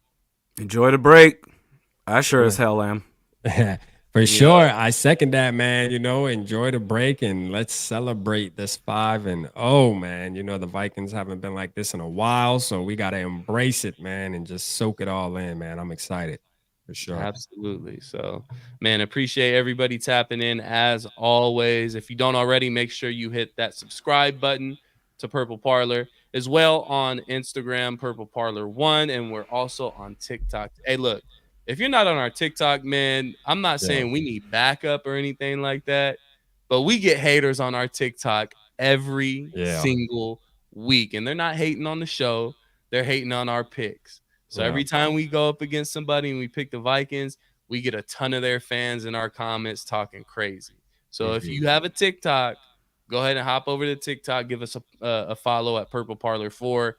Speaker 3: Enjoy the break. I sure as hell am.
Speaker 4: For sure. I second that, man. Enjoy the break and let's celebrate this 5-0, man. The Vikings haven't been like this in a while, so we got to embrace it, man, and just soak it all in, man. I'm excited for sure.
Speaker 1: Absolutely. So, man, appreciate everybody tapping in as always. If you don't already, make sure you hit that subscribe button to Purple Parlor, as well on Instagram, Purple Parlor 1, and we're also on TikTok. Hey, look. If you're not on our TikTok, man, I'm not saying we need backup or anything like that, but we get haters on our TikTok every single week, and they're not hating on the show. They're hating on our picks. So every time we go up against somebody and we pick the Vikings, we get a ton of their fans in our comments talking crazy. So if you have a TikTok, go ahead and hop over to TikTok. Give us a follow at Purple Parlor 4.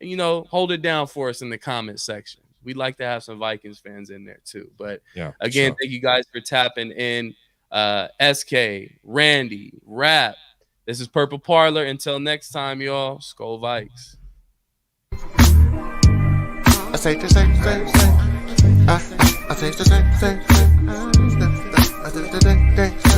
Speaker 1: and hold it down for us in the comment section. We'd like to have some Vikings fans in there too. But
Speaker 4: Yeah.
Speaker 1: again,
Speaker 4: sure.
Speaker 1: thank you guys for tapping in. SK, Randy, Rap. This is Purple Parlor. Until next time, y'all. Skol Vikes.
Speaker 2: I say the same. I say the same. I say the same.